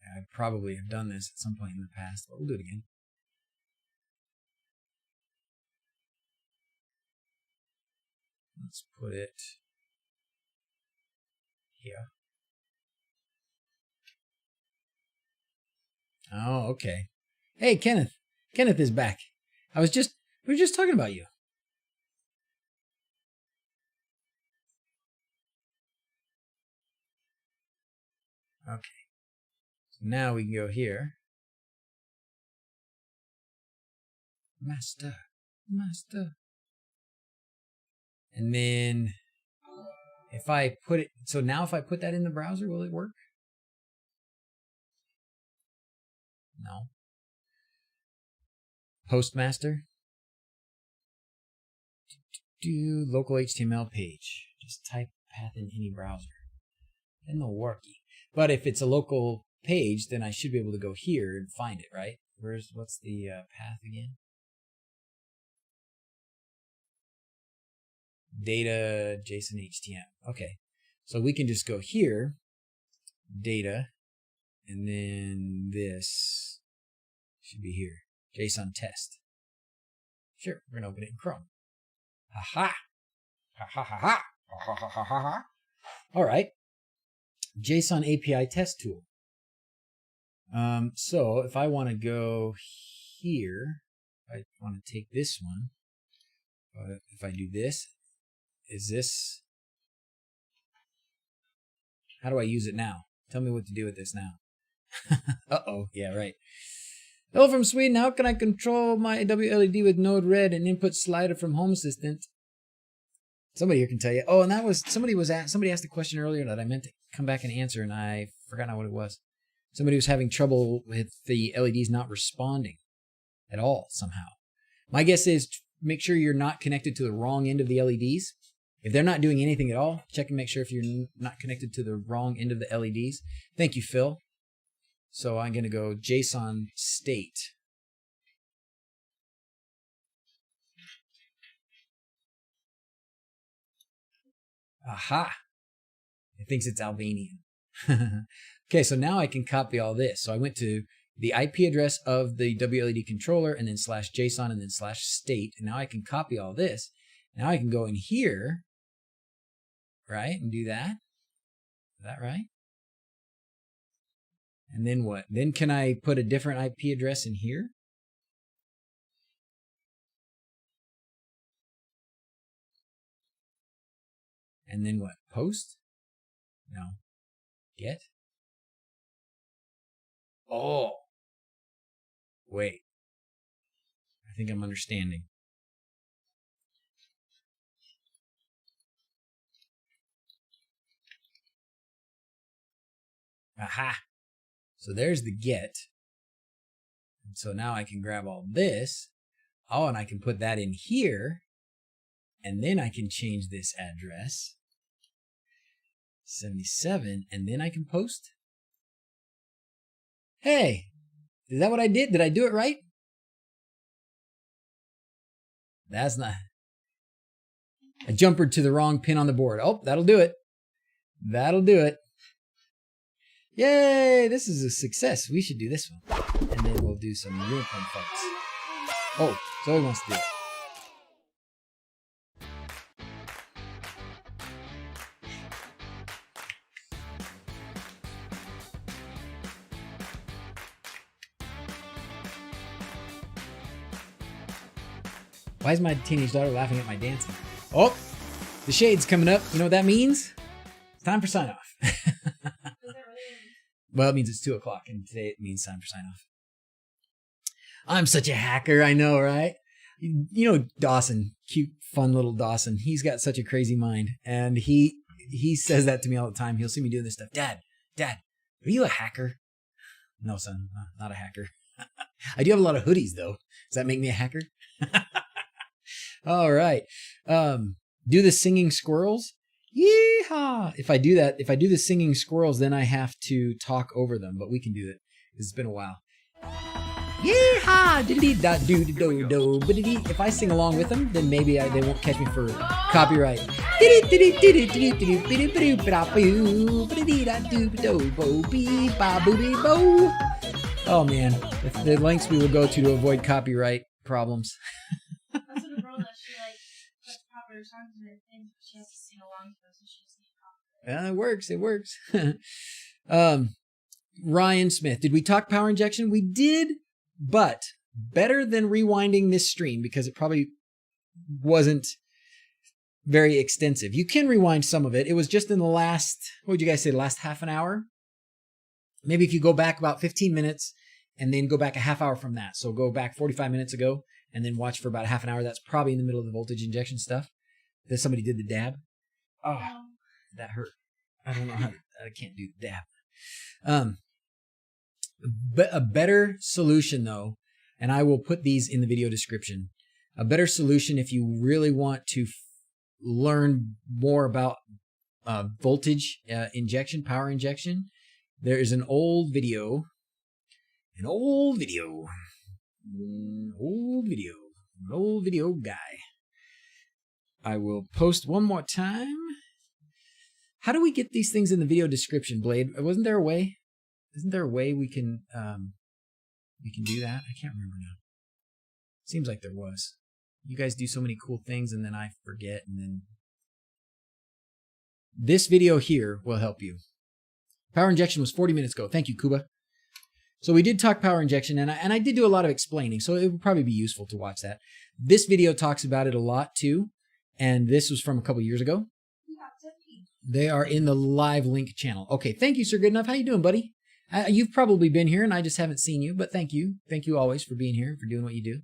I probably have done this at some point in the past, but we'll do it again. Let's put it here. Oh, okay. Hey, Kenneth. Kenneth is back. We were just talking about you. Okay. So now we can go here. Master. And then if I put it, so now if I put that in the browser, will it work? No. Postmaster. Do local HTML page. Just type path in any browser. And they'll work. But if it's a local page, then I should be able to go here and find it, right? What's the path again? Data, JSON, HTML. Okay. So we can just go here, data, and then this should be here. JSON test. Sure, we're gonna open it in Chrome. Aha! Ha ha ha ha! Ha ha ha ha ha! All right. JSON API test tool. So if I want to go here, I want to take this one. If I do this, is this? How do I use it now? Tell me what to do with this now. Uh-oh. Yeah, right. Hello from Sweden. How can I control my WLED with Node Red and input slider from Home Assistant? Somebody here can tell you. Oh, and that was somebody asked a question earlier that I meant to come back and answer, and I forgot now what it was. Somebody was having trouble with the LEDs not responding at all somehow. My guess is make sure you're not connected to the wrong end of the LEDs. If they're not doing anything at all, check and make sure if you're not connected to the wrong end of the LEDs. Thank you, Phil. So I'm going to go JSON state. Aha! It thinks it's Albanian. Okay, so now I can copy all this. So I went to the IP address of the WLED controller and then /JSON and then /state. And now I can copy all this. Now I can go in here, right, and do that. Is that right? And then what? Then can I put a different IP address in here? And then what? Post? No. Get? Oh. Wait. I think I'm understanding. Aha. So there's the get. And so now I can grab all this. Oh, and I can put that in here. And then I can change this address. 77. And then I can post. Hey, is that what I did? Did I do it right? That's not. I jumpered to the wrong pin on the board. Oh, that'll do it. That'll do it. Yay, this is a success. We should do this one. And then we'll do some unicorn fights. Oh, Zoe wants to do it. Why is my teenage daughter laughing at my dancing? Oh, the shade's coming up. You know what that means? It's time for sign off. Well, it means it's 2 o'clock, and today it means time for sign off. I'm such a hacker, I know, right? You know Dawson, cute, fun little Dawson. He's got such a crazy mind, and he says that to me all the time. He'll see me doing this stuff. Dad, are you a hacker? No, son, not a hacker. I do have a lot of hoodies, though. Does that make me a hacker? All right. Do the singing squirrels. Yeehaw! If I do the singing squirrels, then I have to talk over them, but we can do it. It's been a while. Yeehaw! If I sing along with them, then maybe they won't catch me for copyright. Oh man, the lengths we will go to avoid copyright problems. That's what the girl does. She puts popular songs in her thing, but she has to sing along to those, so she doesn't get copyright. It works. Ryan Smith, did we talk power injection? We did, but better than rewinding this stream because it probably wasn't very extensive. You can rewind some of it. It was just in the last, what would you guys say, the last half an hour? Maybe if you go back about 15 minutes and then go back a half hour from that. So go back 45 minutes ago and then watch for about a half an hour. That's probably in the middle of the voltage injection stuff. Then somebody did the dab. Oh, that hurt. I don't know how I can't do the dab. But a better solution though, and I will put these in the video description, a better solution if you really want to learn more about voltage injection, power injection, there is an old video guy. I will post one more time. How do we get these things in the video description, Blade? Wasn't there a way? Isn't there a way we can do that? I can't remember now. Seems like there was. You guys do so many cool things, and then I forget, and then... This video here will help you. Power injection was 40 minutes ago. Thank you, Kuba. So we did talk power injection, and I did do a lot of explaining, so it would probably be useful to watch that. This video talks about it a lot, too, and this was from a couple years ago. They are in the live link channel. Okay, thank you, Sir Goodenough. How you doing, buddy? You've probably been here, and I just haven't seen you, but thank you. Thank you always for being here, for doing what you do.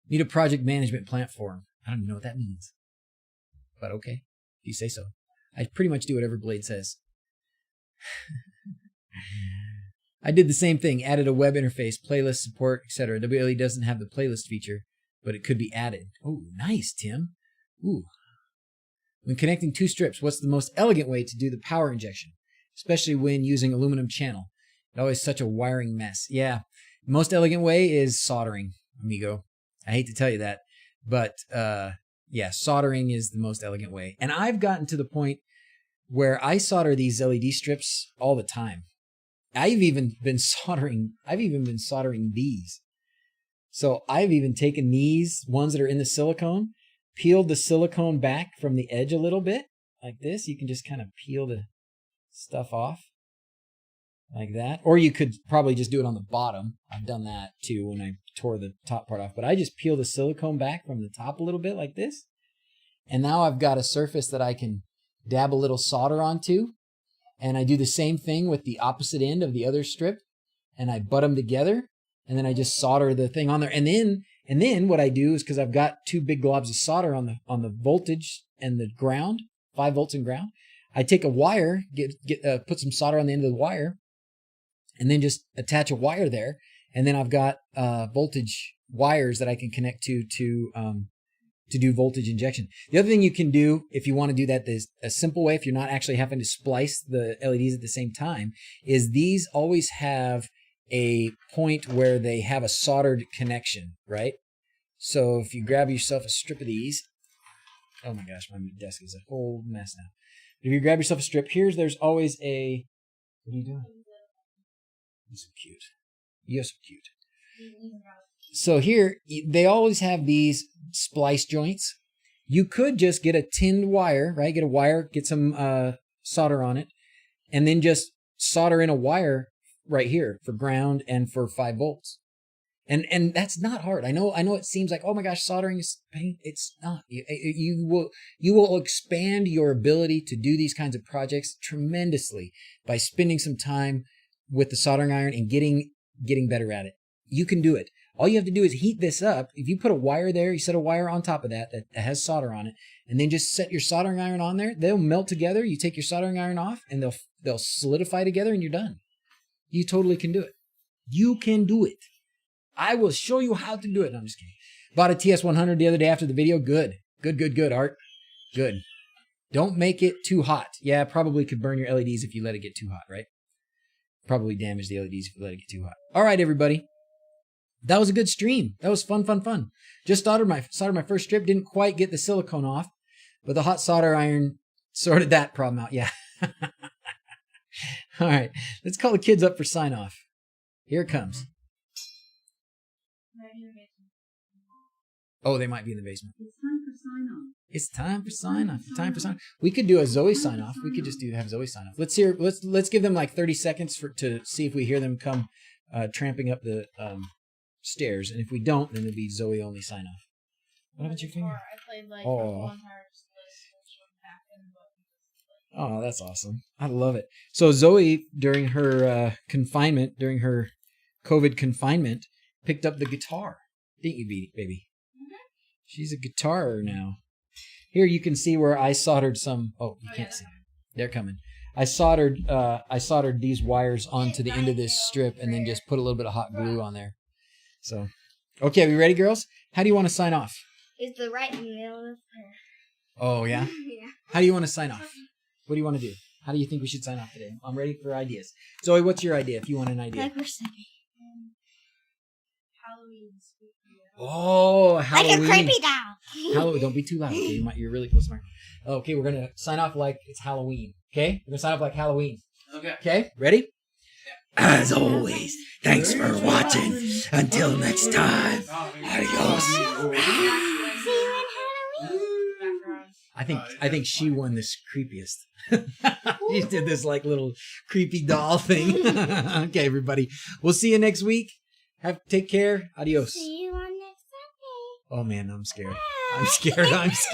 Need a project management platform. I don't even know what that means. But okay, if you say so. I pretty much do whatever Blade says. I did the same thing. Added a web interface, playlist support, etc. WLE doesn't have the playlist feature, but it could be added. Oh, nice, Tim. Ooh. When connecting two strips, what's the most elegant way to do the power injection? Especially when using aluminum channel. It's always such a wiring mess. Yeah, most elegant way is soldering, amigo. I hate to tell you that, but yeah, soldering is the most elegant way. And I've gotten to the point where I solder these LED strips all the time. I've even been soldering these. So I've even taken these ones that are in the silicone, peeled the silicone back from the edge a little bit, like this. You can just kind of peel the stuff off like that. Or you could probably just do it on the bottom. I've done that too when I tore the top part off. But I just peel the silicone back from the top a little bit like this. And now I've got a surface that I can dab a little solder onto. And I do the same thing with the opposite end of the other strip. And I butt them together. And then I just solder the thing on there. And then what I do is, because I've got two big globs of solder on the voltage and the ground, 5 volts and ground, I take a wire, put some solder on the end of the wire, and then just attach a wire there. And then I've got voltage wires that I can connect to do voltage injection. The other thing you can do, if you want to do that, is a simple way, if you're not actually having to splice the LEDs at the same time, is these always have a point where they have a soldered connection, right? So if you grab yourself a strip of these, oh my gosh, my desk is a whole mess now. If you grab yourself a strip, there's always a, what are you doing? You're so cute. You're so cute. So here, they always have these splice joints. You could just get a tinned wire, right? Get a wire, get some solder on it, and then just solder in a wire right here for ground and for 5 volts. And that's not hard. I know it seems like, oh my gosh, soldering is pain. It's not. You will expand your ability to do these kinds of projects tremendously by spending some time with the soldering iron and getting better at it. You can do it. All you have to do is heat this up. If you put a wire there, you set a wire on top of that has solder on it, and then just set your soldering iron on there. They'll melt together. You take your soldering iron off, and they'll solidify together, and you're done. You totally can do it. You can do it. I will show you how to do it. No, I'm just kidding. Bought a TS100 the other day after the video. Good, Art. Good. Don't make it too hot. Yeah, probably could burn your LEDs if you let it get too hot, right? Probably damage the LEDs if you let it get too hot. All right, everybody. That was a good stream. That was fun. Just soldered my first strip. Didn't quite get the silicone off, but the hot solder iron sorted that problem out. Yeah. All right. Let's call the kids up for sign off. Here it comes. Oh, they might be in the basement. It's time for sign off. We could do a Zoe sign off. We could just have Zoe sign off. Let's give them like 30 seconds to see if we hear them come tramping up the stairs, and if we don't, then it'll be Zoe only sign off. What happened to your finger? I played like one entire Oh, that's awesome. I love it. So Zoe, during her confinement, during her COVID confinement, picked up the guitar. Didn't you, baby? Mm-hmm. She's a guitarer now. Here you can see where I soldered some. Oh, you can't see. They're coming. I soldered these wires onto the end of this strip and then just put a little bit of hot glue on there. So, okay, are we ready, girls? How do you want to sign off? Is the right in the middle of her. Oh, yeah? Yeah. How do you want to sign off? What do you want to do? How do you think we should sign off today? I'm ready for ideas. Zoe, what's your idea if you want an idea? Like we're singing. Halloween. Oh, Halloween. Like a creepy doll. Halloween. Don't be too loud. Okay? You're really close to my microphone. Okay, we're going to sign off like it's Halloween. Okay? We're going to sign off like Halloween. Okay? Ready? As always, thanks for watching. Until next time, adios. I think she won this creepiest. She did this like little creepy doll thing. Okay, everybody. We'll see you next week. Take care. Adios. See you on next Sunday. Oh man, I'm scared. Bye. I'm scared.